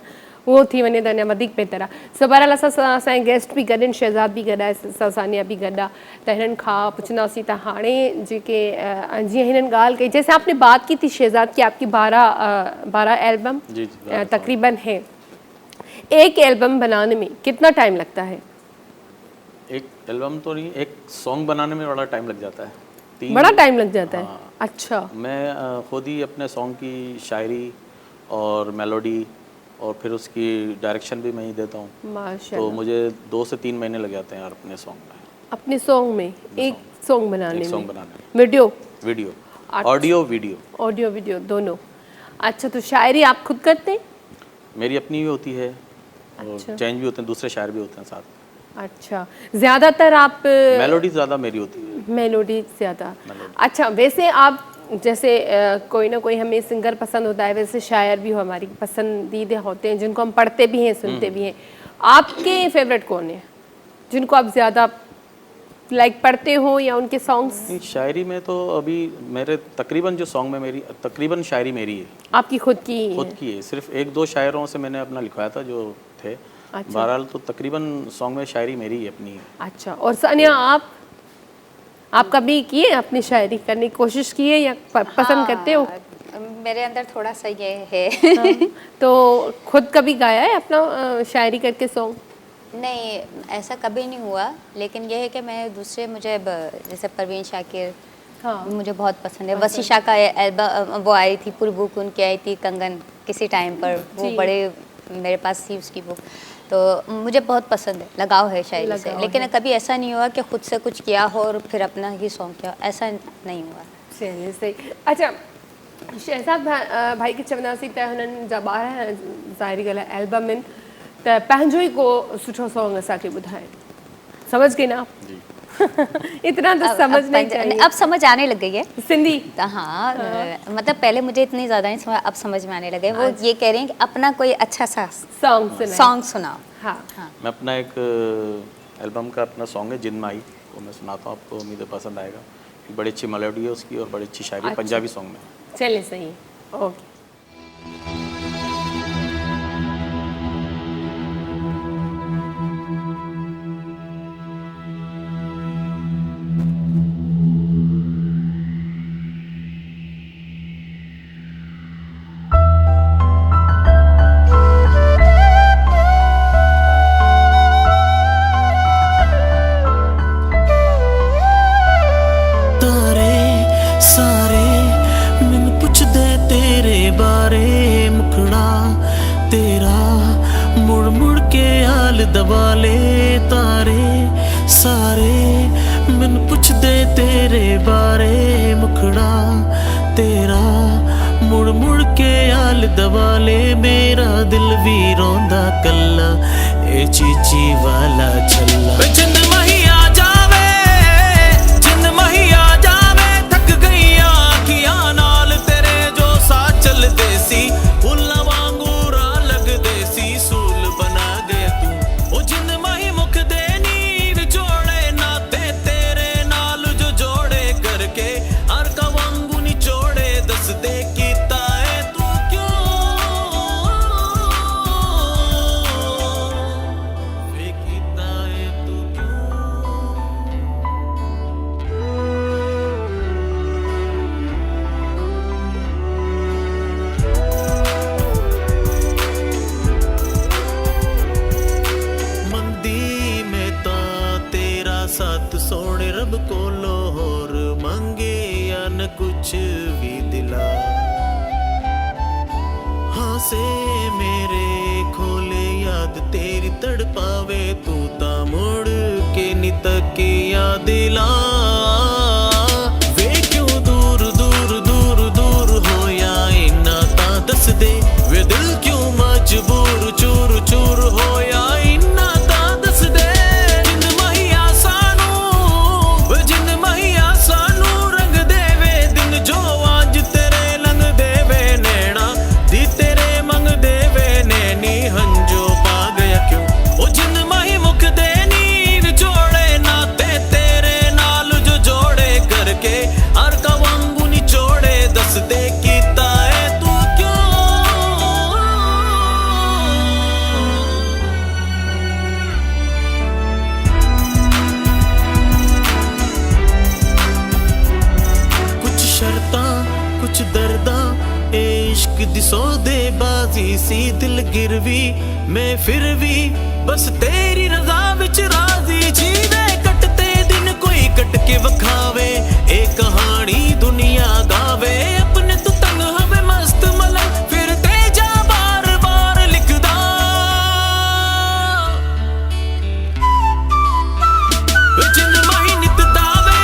उहो थी वञे त अञा वधीक बहितर आहे। सो बहरहाल असांजे गेस्ट बि गॾु आहिनि, शहज़ाद बि गॾु आहे, सानिया बि गॾु आहे, त हिननि खां पुछंदासीं त हाणे जेके जीअं हिननि ॻाल्हि कई, जैसे आपने बात की थी शहज़ाद की आपकी 12 एल्बम तकरीबन है, एक एल्बम बनाने में कितना टाइम लगता है? एक एल्बम तो नहीं, एक सॉन्ग बनाने में बड़ा टाइम लग जाता है। बड़ा टाइम लग जाता है? अच्छा। मैं खुद ही अपने सॉन्ग की शायरी और मेलोडी और फिर उसकी डायरेक्शन भी मैं ही देता हूँ। माशाल्लाह। तो मुझे 2 से 3 महीने लग जाते हैं यार अपने सॉन्ग में। अपने सॉन्ग में एक सॉन्ग बनाने में? सॉन्ग बनाने में। वीडियो ऑडियो वीडियो दोनों। अच्छा, तो शायरी आप खुद करते हैं? मेरी अपनी भी होती है और चेंज भी होते हैं, दूसरे शायर भी होते हैं साथ। अच्छा, ज़्यादातर आप मेलोडी ज़्यादा मेरी होती है। मेलोडी ज़्यादा। अच्छा, वैसे आप जैसे कोई ना कोई हमें सिंगर पसंद होता है, वैसे शायर भी हमारी पसंदीदा होते हैं जिनको हम पढ़ते भी हैं, सुनते भी हैं। आपके फेवरेट कौन है जिनको आप ज़्यादा लाइक पढ़ते हो या उनके सॉन्ग्स? शायरी में तो अभी मेरे तकरीबन जो सॉन्ग में मेरी तकरीबन शायरी मेरी है। आपकी खुद की है? सिर्फ 1-2 शायरों से मैंने अपना लिखवाया था जो थे। अच्छा। बहरहाल तो तकरीबन सॉन्ग में शायरी मेरी है अपनी। अच्छा, और सानिया आप कभी किए अपनी शायरी करने की कोशिश की है या पसंद करते हो? मेरे अंदर थोड़ा सा ये है। तो खुद कभी गाया है अपना शायरी करके सॉन्ग? नहीं, ऐसा कभी नहीं हुआ, लेकिन यह है कि मैं दूसरे मुझे जैसे परवीन शाकिर मुझे बहुत पसंद है। वसी शाह का एल्बम वो आई थी, पूरी बुक उनकी आई थी, कंगन किसी टाइम पर, वो बड़े मेरे पास थी उसकी बुक, तो मुझे बहुत पसंद है, लगाव है शायरी से। लेकिन कभी ऐसा नहीं हुआ कि खुद से कुछ किया हो और फिर अपना ही सॉन्ग किया, ऐसा नहीं हुआ। चलिए सही। अच्छा, शहज़ाद भाई के चवंदासीं त हुननि जा 12 ज़ाहिरी ॻाल्हि आहे एल्बम आहिनि, त पंहिंजो ई को सुठो सॉन्ग असांखे ॿुधाए। समझ गए ना आप? इतना तो समझना चाहिए। अब समझ आने लग गई है सिंधी। हाँ, मतलब पहले मुझे इतनी ज़्यादा नहीं समझ, अब समझ में आने लगे। वो ये कह रहे हैं कि अपना कोई अच्छा सा सॉन्ग सुनाओ। हाँ। मैं अपना एक एल्बम का अपना सॉन्ग है जिन माई, वो मैं सुनाता हूँ, आपको उम्मीद है पसंद आएगा। बड़ी अच्छी मेलोडी है उसकी और बड़ी अच्छी शायरी, पंजाबी सॉन्ग में। चलिए सही, ओके। दबाले तारे सारे मैनू पुछदे तेरे बारे, मुखड़ा तेरा मुड़ मुड़ के आल दबाले, मेरा दिल भी रोंदा कल्ला ए चीची वाला छल्ला। जिंद मही आ जावे, जिंद मही आ जावे, थक गई आखियां नाल तेरे जो सा चल देसी, फुल्ला वांगू रा लग देसी, सूल बना गए तू ओ जिंद मही मुख दे नीर जोड़े नाते तेरे नाल जो जोड़े करके हर का वांगू निचोड़े दस दे कीता है तू क्यों, वे कीता है तू क्यों। से मेरे खोले याद तेरी तड़पावे तू ता मुड़ के नी तके याद ला वे क्यों दूर दूर दूर दूर होया इन्ना ता दस दे वे दिल क्यों मजबूर चूर चूर होया इन्ना ता दस दे जिंद महिया सानू वे जिंद महिया सानू रंग देवे दिन जो आज तेरे लंग देवे नैना दी तेरे मंग देवे नैनी हंजो पा गया क्यों ओ जिंद मही मुख देनी विछोड़े नाते तेरे नाल जो जोड़े करके हर का वांगू निचोड़े दस दे कीता है तू क्यों कुछ शर्तां कुछ दर्दां ए इश्क दी सौदेबाजी सी दिल गिरवी मैं फिर भी बस तेरी रज़ा विच राज़ी जीवे कटते दिन कोई कट के वखावे ए कहानी दुनिया गावे अपने तू तंग हवे मस्त मलंग फिर तेजा बार बार लिखदा जिंद माही नित दावे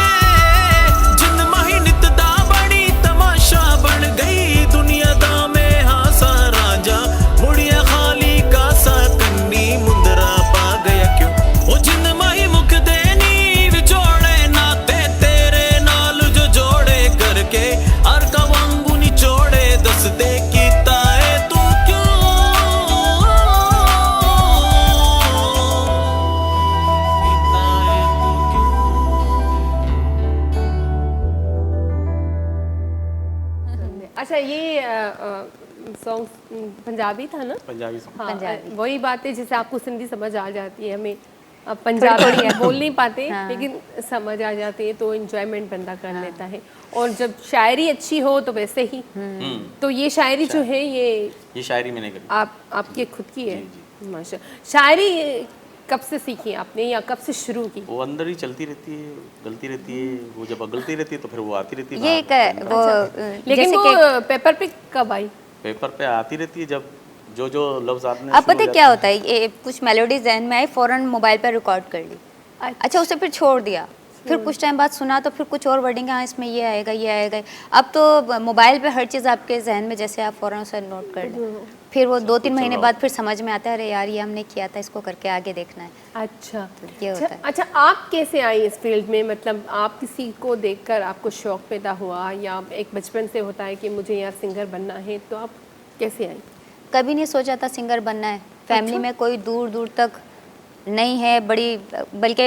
जिंद माही नित दा बड़ी तमाशा बन गई दुनिया दा में हासा राजा मुड़िया खाली का सा कन्नी मुंदरा पा गया क्यों ओ जिंद माही मुख देनी विछोड़े नाते तेरे नाल जो जोड़े करके हर का वांगू निचोड़े दस दे कीता है तू क्यों कीता है तू क्यों अच्छा ये सॉन्ग पंजाबी था ना? पंजाबी सॉन्ग हाँ, पंजाबी। वही बात है जैसे आपको सिंधी समझ आ जाती है हमें पंजाबी बोल नहीं पाते हाँ। लेकिन समझ आ जाती है तो एंजॉयमेंट बंदा कर लेता है और जब शायरी अच्छी हो तो वैसे ही तो ये शायरी जो है ये शायरी मैंने करी आपकी खुद की है माशा शायरी कब से सीखी आपने या कब से शुरू की? वो अंदर ही चलती रहती है गलती रहती है वो जब गलती रहती है तो फिर वो आती रहती है ये बाहर। एक वो लेकिन जैसे वो कि पेपर पे कब आई? पेपर पे आती रहती है जब जो जो लफ्ज आते हैं अब शुरू पता हो क्या जाते होता है ये कुछ मेलोडी जहन में आई फौरन मोबाइल पर रिकॉर्ड कर ली अच्छा उसे फिर छोड़ दिया फिर कुछ टाइम बाद सुना तो फिर कुछ और वर्डिंग हाँ इसमें ये आएगा अब तो मोबाइल पे हर चीज़ आपके जहन में जैसे आप फ़ौरन उसे नोट कर लें फिर वो 2-3 महीने बाद फिर समझ में आता है अरे यार ये हमने किया था इसको करके आगे देखना है अच्छा ये होता है अच्छा आप कैसे आई इस फील्ड में मतलब आप किसी को देखकर आपको शौक पैदा हुआ या एक बचपन से होता है कि मुझे यार सिंगर बनना है तो आप कैसे आई? कभी नहीं सोचा था सिंगर बनना है फैमिली में कोई दूर दूर तक नहीं है बड़ी बल्कि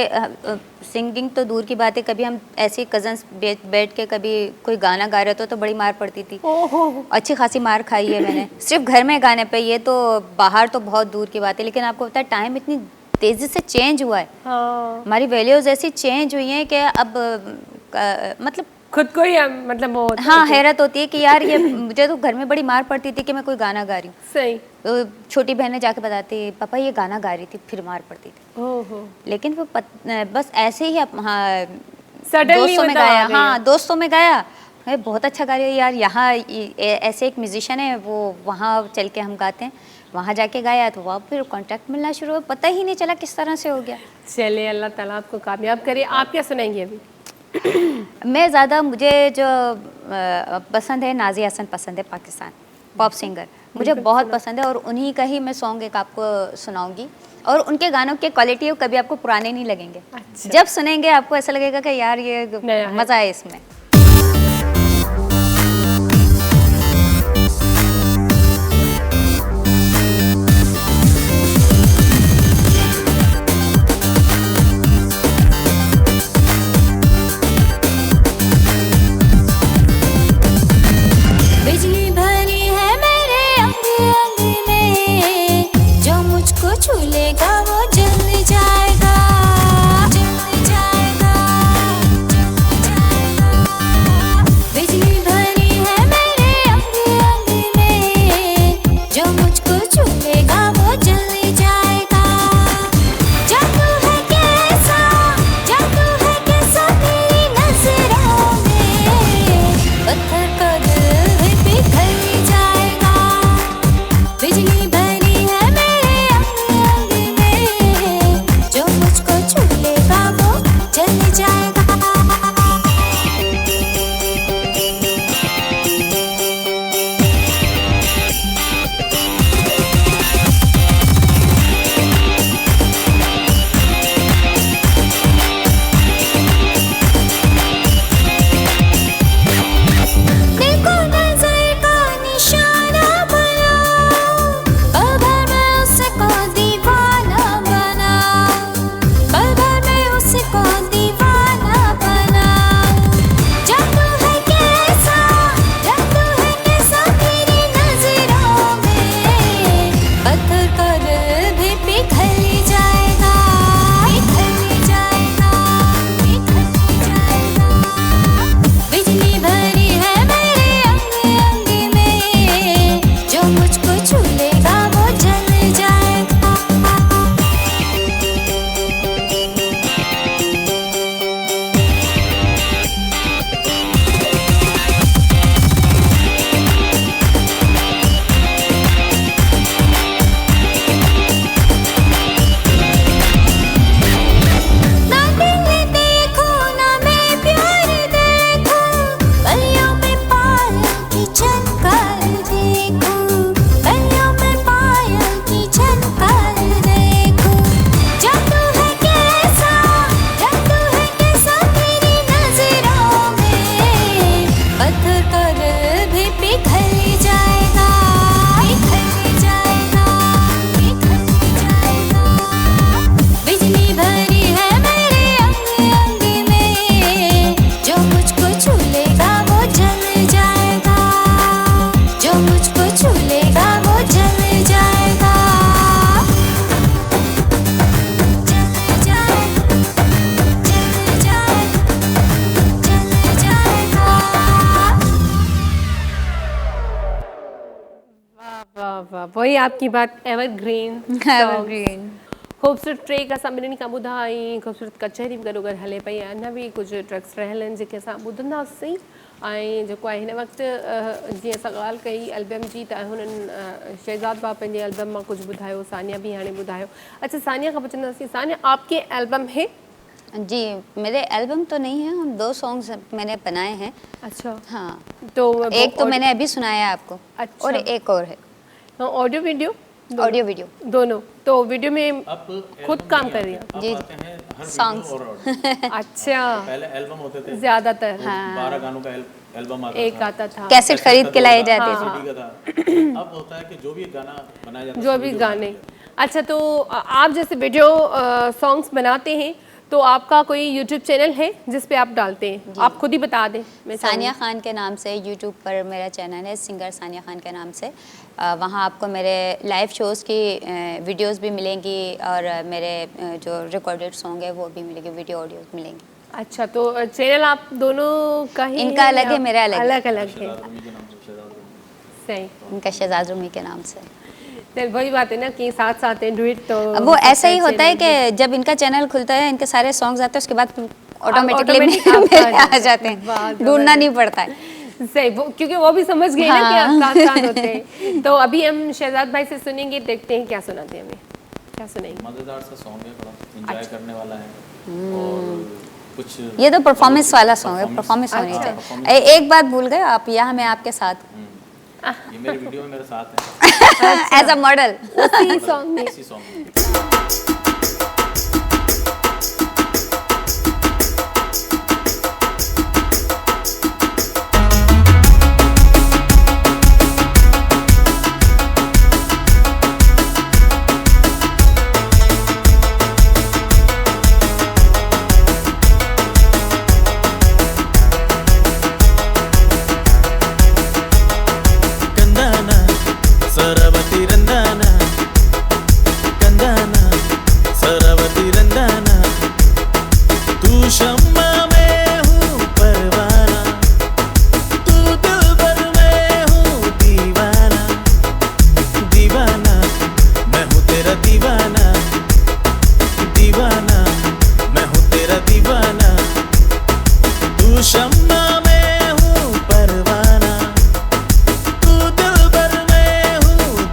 सिंगिंग तो दूर की बात है कभी हम ऐसे कजन्स बैठ के कभी कोई गाना गा रहे तो बड़ी मार पड़ती थी अच्छी खासी मार खाई है मैंने सिर्फ घर में गाने पे ये तो बाहर तो बहुत दूर की बात है लेकिन आपको पता है टाइम इतनी तेज़ी से चेंज हुआ है हमारी वैल्यूज़ ऐसी चेंज हुई हैं कि अब मतलब खुद को ही मतलब वो होता है हाँ कि- हैरत होती है कि यार ये मुझे तो घर में बड़ी मार पड़ती थी कि मैं कोई गाना गा रही हूँ सही तो छोटी बहनें जाके बताती पापा ये गाना गा रही थी फिर मार पड़ती थी ओहो लेकिन वो बस ऐसे ही हाँ Suddenly दोस्तों में मतलब आ गाया गए। हाँ दोस्तों में गाया अरे बहुत अच्छा गा रही है यार यहाँ ऐसे एक म्यूजिशियन है वो वहाँ चल के हम गाते हैं वहाँ जाके गाया तो वहाँ फिर कॉन्टैक्ट मिलना शुरू हुआ पता ही नहीं चला किस तरह से हो गया चले अल्लाह ताला आपको कामयाब करे। आप क्या सुनाएंगे अभी? मैं ज़्यादा मुझे जो पसंद है नाज़िया हसन पसंद है पाकिस्तान पॉप सिंगर मुझे बहुत पसंद है और उन्हीं का ही मैं सॉन्ग एक आपको सुनाऊंगी और उनके गानों की क्वालिटी कभी आपको पुराने नहीं लगेंगे अच्छा। जब सुनेंगे आपको ऐसा लगेगा कि यार ये नया है। मज़ा है इसमें बिजली भरी है मेरे अंग अंग में जो मुझको छू लेगा वो जल जाएगा जल जाएगा जल जाएगा वाह वाह, वही आपकी बात, एवरग्रीन एवरग्रीन। ख़ूबसूरत ट्रैक असां ॿिन्हिनि खां ॿुधाई, ख़ूबसूरत कचहरी बि गॾोगॾु हले पई, अञा बि कुझु ट्रैक्स रहियल आहिनि जेके असां ॿुधंदासीं। ऐं जेको आहे हिन वक़्तु जीअं असां ॻाल्हि कई एल्बम जी, त हुननि शहज़ाद भाउ पंहिंजे एल्बम मां कुझु ॿुधायो, सानिया बि हाणे ॿुधायो। अच्छा, सानिया खां पुछंदासीं, सानिया आपके एल्बम है? जी, मेरे एल्बम तो नहीं है, हम 2 सॉन्ग्स मैंने बनाए हैं। अच्छा, हाँ, तो एक तो मैंने अभी सुनाया आपको। अच्छा। और एक और है ऑडियो वीडियो ऑडियो वीडियो दोनों। तो वीडियो में खुद काम कर रही हैं? जी, सॉन्ग्स। अच्छा, पहले एल्बम होते थे ज़्यादातर 12 गानों का एल्बम आता एक आता था, कैसेट खरीद के लाए जाते थे। सीडी का था। अब होता है कि जो भी गाना बनाया जाता है, जो भी गाने। अच्छा, तो आप जैसे वीडियो सॉन्ग्स बनाते हैं, तो आपका कोई यूट्यूब चैनल है जिस पे आप डालते हैं? आप खुद ही बता दें। मैं सानिया खान के नाम से यूट्यूब पर मेरा चैनल है, सिंगर सानिया खान के नाम से। वहाँ आपको मेरे लाइव शोज़ की वीडियोस भी मिलेंगी और मेरे जो रिकॉर्डेड सॉन्ग है वो भी मिलेंगे, वीडियो ऑडियो मिलेंगे। अच्छा, तो चैनल आप दोनों का ही इनका अलग है, मेरा अलग है। अलग अलग है, सही। इनका शहजाद रूमी के नाम से। तो वही बात है ना कि साथ साथ है डुएट, तो अब वो ऐसा ही होता है कि जब इनका चैनल खुलता है, इनके सारे सॉन्ग्स आते हैं, उसके बाद ऑटोमेटिकली मेरे आ जाते हैं, ढूंढना नहीं पड़ता है। सही, वो क्योंकि वो भी समझ गए ना कि आप साथ साथ होते हैं। तो अभी हम शहजाद भाई से सुनेंगे, देखते हैं क्या सुनाते हैं हमें, क्या सुनेंगे। मजेदार सा सॉन्ग है, बड़ा एंजॉय करने वाला है। और कुछ ये तो परफॉर्मेंस वाला सॉन्ग है, परफॉर्मेंस होनी चाहिए। एक बात भूल गए आप, यहाँ मैं आपके साथ, ये मेरे वीडियो में मेरे साथ है एज अ मॉडल। उसी सॉन्ग में इसी सॉन्ग में। कंदाना सरवती रंदाना, कंदाना सरवती रंदाना, तू शम्मा में हूँ परवाना, तू दिलबर में हूँ दीवाना, दीवाना मैं हूँ तेरा दीवाना, दीवाना मैं हूँ तेरा दीवाना, तू शम्मा में हूँ परवाना, तू दिलबर में हूँ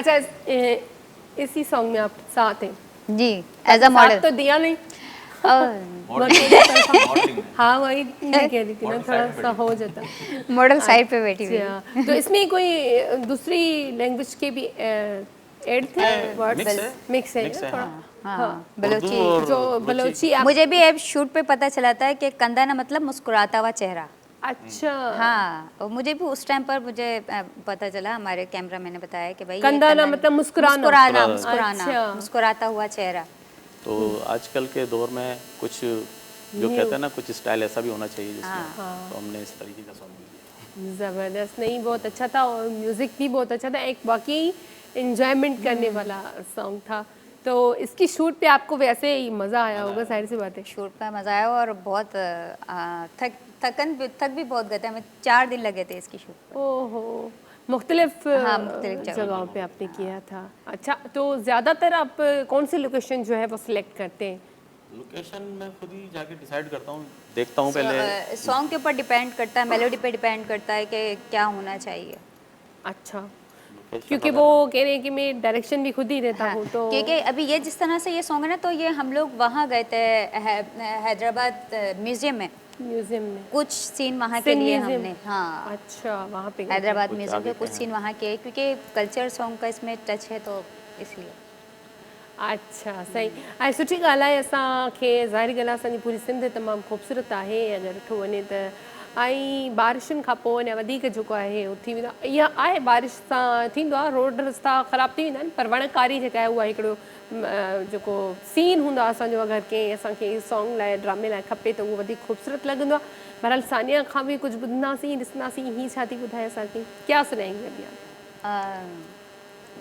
अच्छा इसी सॉन्ग में आप साथ हैं? जी, एज अ साथ मॉडल। तो दिया नहीं। हाँ वही मैं कह रही थी ना, थोड़ा सा हो जाता। मॉडल साइड पे बैठी हुई। अच्छा, तो इसमें कोई दूसरी लैंग्वेज के भी ऐड थे वर्ड्स? मिक्स है ना थोड़ा। हाँ, बलोची। जो बलोची आप मुझे भी अब शूट पे पता चला था कि कंदाना मतलब मुस्कुराता हुआ चेहरा। अच्छा हाँ, और मुझे भी उस टाइम पर मुझे पता चला, हमारे कैमरा मैंने बताया कि भाई ये कंदाना मतलब मुस्कुराना। मुस्कुराना, मुस्कुराना, अच्छा। मुस्कुराता हुआ चेहरा। तो आजकल के दौर में कुछ जो कहते हैं ना, कुछ स्टाइल ऐसा भी होना चाहिए जिसमें, तो हमने इस तरीके का सॉन्ग लिया। ज़बरदस्त, नहीं बहुत अच्छा था और म्यूज़िक भी बहुत अच्छा था, एक वाकई इंजॉयमेंट करने वाला सॉन्ग था। तो इसकी शूट पे आपको वैसे ही मज़ा आया होगा, जाहिर सी बात है। शूट पे मज़ा आया और बहुत थक भी बहुत गए थे, हमें 4 दिन लगे थे इसकी शूट पे। ओहो, मुख्तलिफ मुख्तलिफ जगहों पे आपने किया था। अच्छा, तो ज़्यादातर आप कौन सी लोकेशन जो है वो सिलेक्ट करते हैं? लोकेशन मैं खुद ही जाके डिसाइड करता हूँ, देखता हूँ पहले। सॉन्ग के ऊपर डिपेंड करता है, मेलोडी पे डिपेंड करता है कि क्या होना चाहिए। अच्छा, क्योंकि वो कह रहे हैं कि मैं डायरेक्शन भी खुद ही देता हूँ, तो क्योंकि अभी ये जिस तरह से ये सॉन्ग है ना, तो ये हम लोग वहाँ गए थे हैदराबाद म्यूजियम में, म्यूजियम में कुछ सीन वहाँ के सीन लिए म्यूजियम। हमने, हाँ अच्छा, वहाँ पे गए थे। हैदराबाद कुछ म्यूजियम के आगे कुछ के सीन वहाँ के, क्योंकि कल्चर सॉन्ग का इसमें टच है तो इसलिए। अच्छा, सही ऐं सुठी ॻाल्हि आहे। असांखे ज़ाहिरी ॻाल्हि आहे, असांजी पूरी सिंध तमामु ख़ूबसूरत आहे अगरि ॾिठो वञे त। ऐं बारिशुनि खां पोइ अञा वधीक जेको आहे उहो थी वेंदो आहे। इहा आहे बारिश सां थींदो आहे, रोड रस्ता ख़राबु थी वेंदा आहिनि, पर वणकारी जेका आहे उहा हिकिड़ो जेको सीन हूंदो आहे असांजो, अगरि कंहिं असांखे सॉन्ग लाइ ड्रामे लाइ खपे त उहो वधीक ख़ूबसूरत लॻंदो आहे। बहरहाल सानिया खां बि कुझु ॿुधंदासीं, ॾिसंदासीं हीअ छा थी ॿुधाए असांखे, क्या सुनाएंगे अभी आप?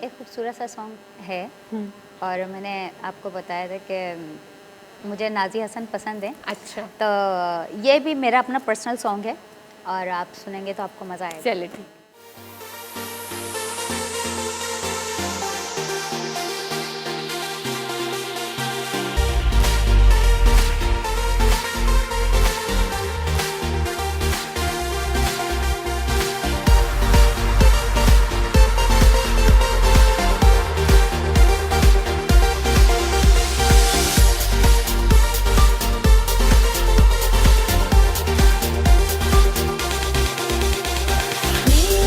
एक खूबसूरत सा सॉन्ग है और मैंने आपको बताया था कि मुझे नाजी हसन पसंद है, अच्छा, तो ये भी मेरा अपना पर्सनल सॉन्ग है और आप सुनेंगे तो आपको मज़ा आएगा। चलिए ठीक। मेरे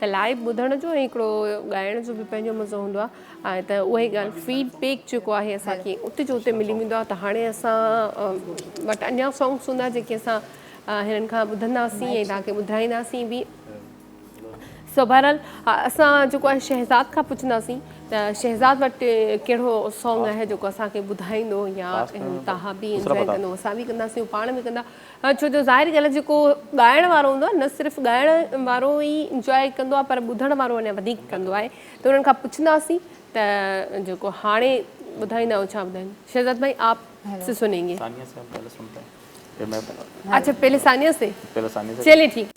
त लाइव ॿुधण जो ऐं हिकिड़ो ॻाइण जो बि पंहिंजो मज़ो हूंदो आहे ऐं त उहा ई ॻाल्हि फीडबैक जेको आहे असांखे उते जो उते मिली वेंदो आहे त हाणे असां वटि अञा सॉन्ग्स हूंदा जेके असां हिननि खां ॿुधंदासीं ऐं तव्हांखे ॿुधाईंदासीं बि। सो बहरहाल असां जेको आहे शहज़ाद खां पुछंदासीं त शहज़ाद वटि कहिड़ो सॉन्ग आहे जेको असांखे ॿुधाईंदो या तव्हां बि इंजॉय कंदो असां बि कंदासीं पाण बि कंदा छो जो ज़ाहिर ॻाल्हि आहे जेको ॻाइण वारो हूंदो आहे न सिर्फ़ु ॻाइण वारो ई इंजॉय कंदो आहे पर ॿुधण वारो अञा वधीक कंदो आहे त उन्हनि खां पुछंदासीं त जेको हाणे ॿुधाईंदा आहियो छा ॿुधाईंदा शहज़ाद भाई आप से सुनेंगे। सानिया से हम पहले सुनते हैं फिर मैं अच्छा पहले सानिया से सानिया से चलिए ठीक।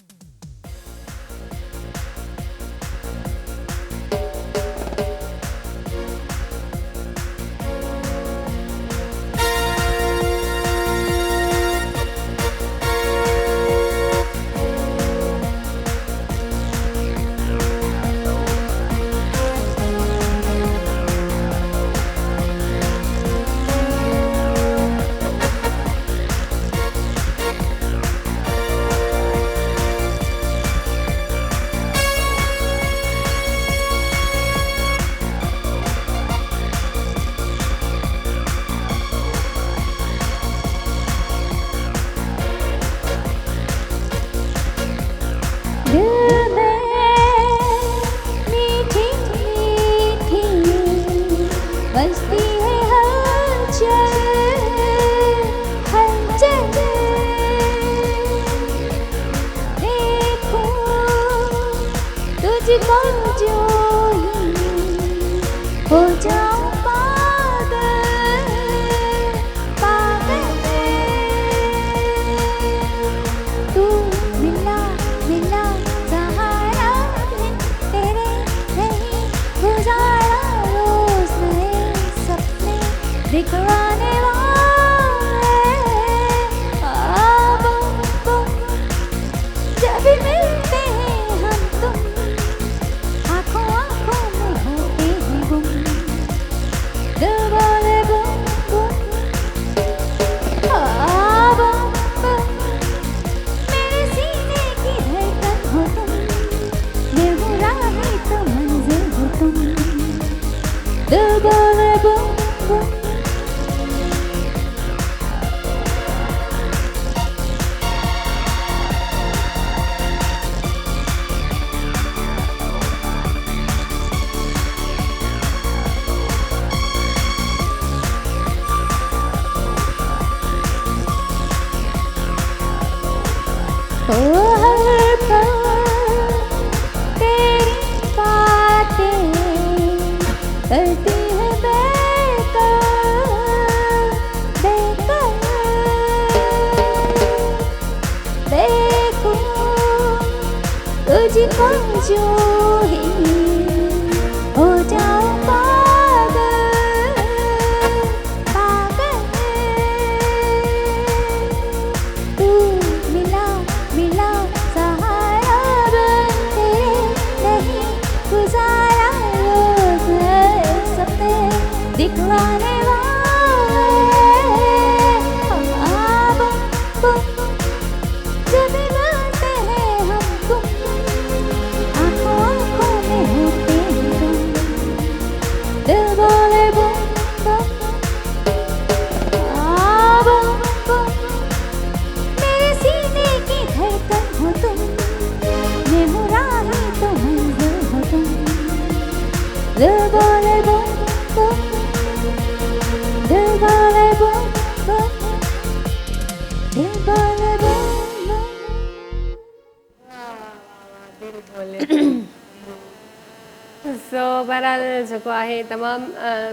बहरहाल जेको आहे तमामु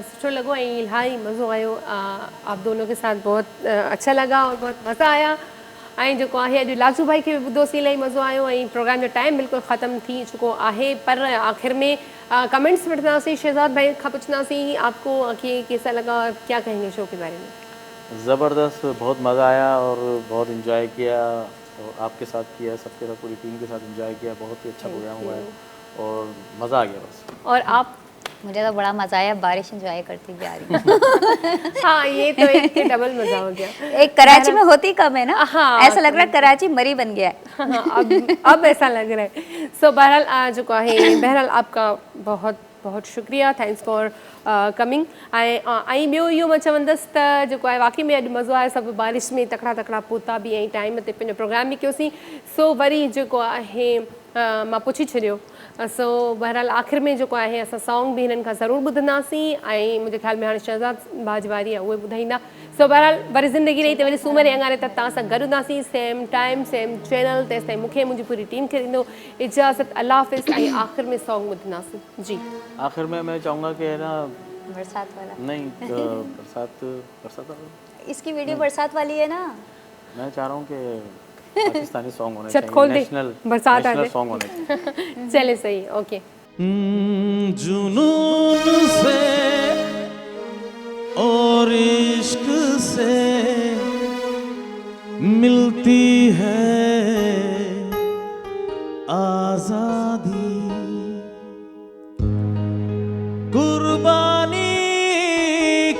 सुठो लॻो ऐं इलाही मज़ो आयो आप दोनों के साथ बहुत अच्छा लगा और बहुत मज़ा आया ऐं जेको आहे अॼु लाजू भाई खे बि ॿुधोसीं इलाही मज़ो आयो ऐं प्रोग्राम जो टाइम बिल्कुलु ख़तमु थी चुको आहे पर आख़िर में कमेंट्स वठंदासीं शहज़ाद भाई खां पुछंदासीं आपको कैसा लगा क्या कहेंगे शो के बारे में। ज़बरदस्त बहुत मज़ा आया और बहुत इन्जॉय किया और आपके साथ किया सबके साथ पूरी टीम के साथ इन्जॉय किया बहुत ही अच्छा प्रोग्राम हुआ है और मज़ा आ गया बस। और आप मुझे तो बड़ा मज़ा आया, बारिश एंजॉय करती भी आ रही हूँ। हाँ, ये तो एक डबल मजा हो गया। एक कराची में होती कम है ना, हाँ, ऐसा लग रहा है कराची मरी बन गया है। हाँ, अब ऐसा लग रहा है। सो बहरहाल जो है, बहरहाल आपका बहुत बहुत शुक्रिया, थैंक्स फॉर कमिंग। ऐं ॿियो इहो मां चवंदसि त जेको आहे वाक़ई में अॼु मज़ो आहे, सभु बारिश में तकिड़ा तकिड़ा पहुता बि ऐं टाइम ते पंहिंजो प्रोग्राम बि कयोसीं। सो वरी जेको आहे मां पुछी छॾियो। सो बहरहाल आख़िर में जेको आहे असां सॉन्ग बि हिननि खां ज़रूरु ॿुधंदासीं ऐं मुंहिंजे ख़्याल में हाणे शहज़ाद बाजवारी आहे उहे ॿुधाईंदा। सो बहरहाल वरी ज़िंदगी रही त वरी सूमर अङारे त तव्हां सां गॾु हूंदासीं, सेम टाइम सेम चैनल। तेसिताईं मूंखे मुंहिंजी पूरी टीम खे ॾींदो इजाज़त, अल्लाह हाफ़िज़। ऐं आख़िर में सॉन्ग ॿुधंदासीं। जी आखिर में मैं चाहूँगा कि है ना, बरसात वाला नहीं बरसात बरसात वाला, इसकी वीडियो बरसात वाली है ना। मैं चाह रहा हूँ कि पाकिस्तानी सॉन्ग होने छत खोल दे, नेशनल बरसात आ नेशनल जाए। सॉन्ग होने चाहिए। चले सही, ओके। जुनून से और इश्क से मिलती है आजादी, कुर्बानी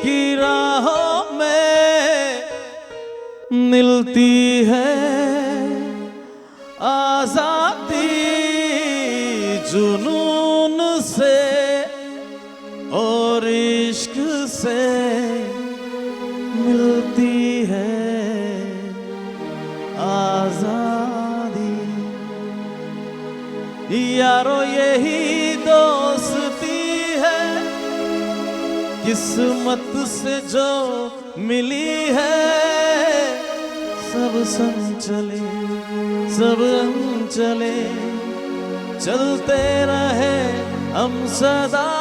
की राहों में मिलती है आजादी। जुनून से और इश्क से मिलती है आजादी। यारो यही दोस्ती है किस्मत से जो मिली है। सब संग चले सब हम चले, चलते रहे हम सदा।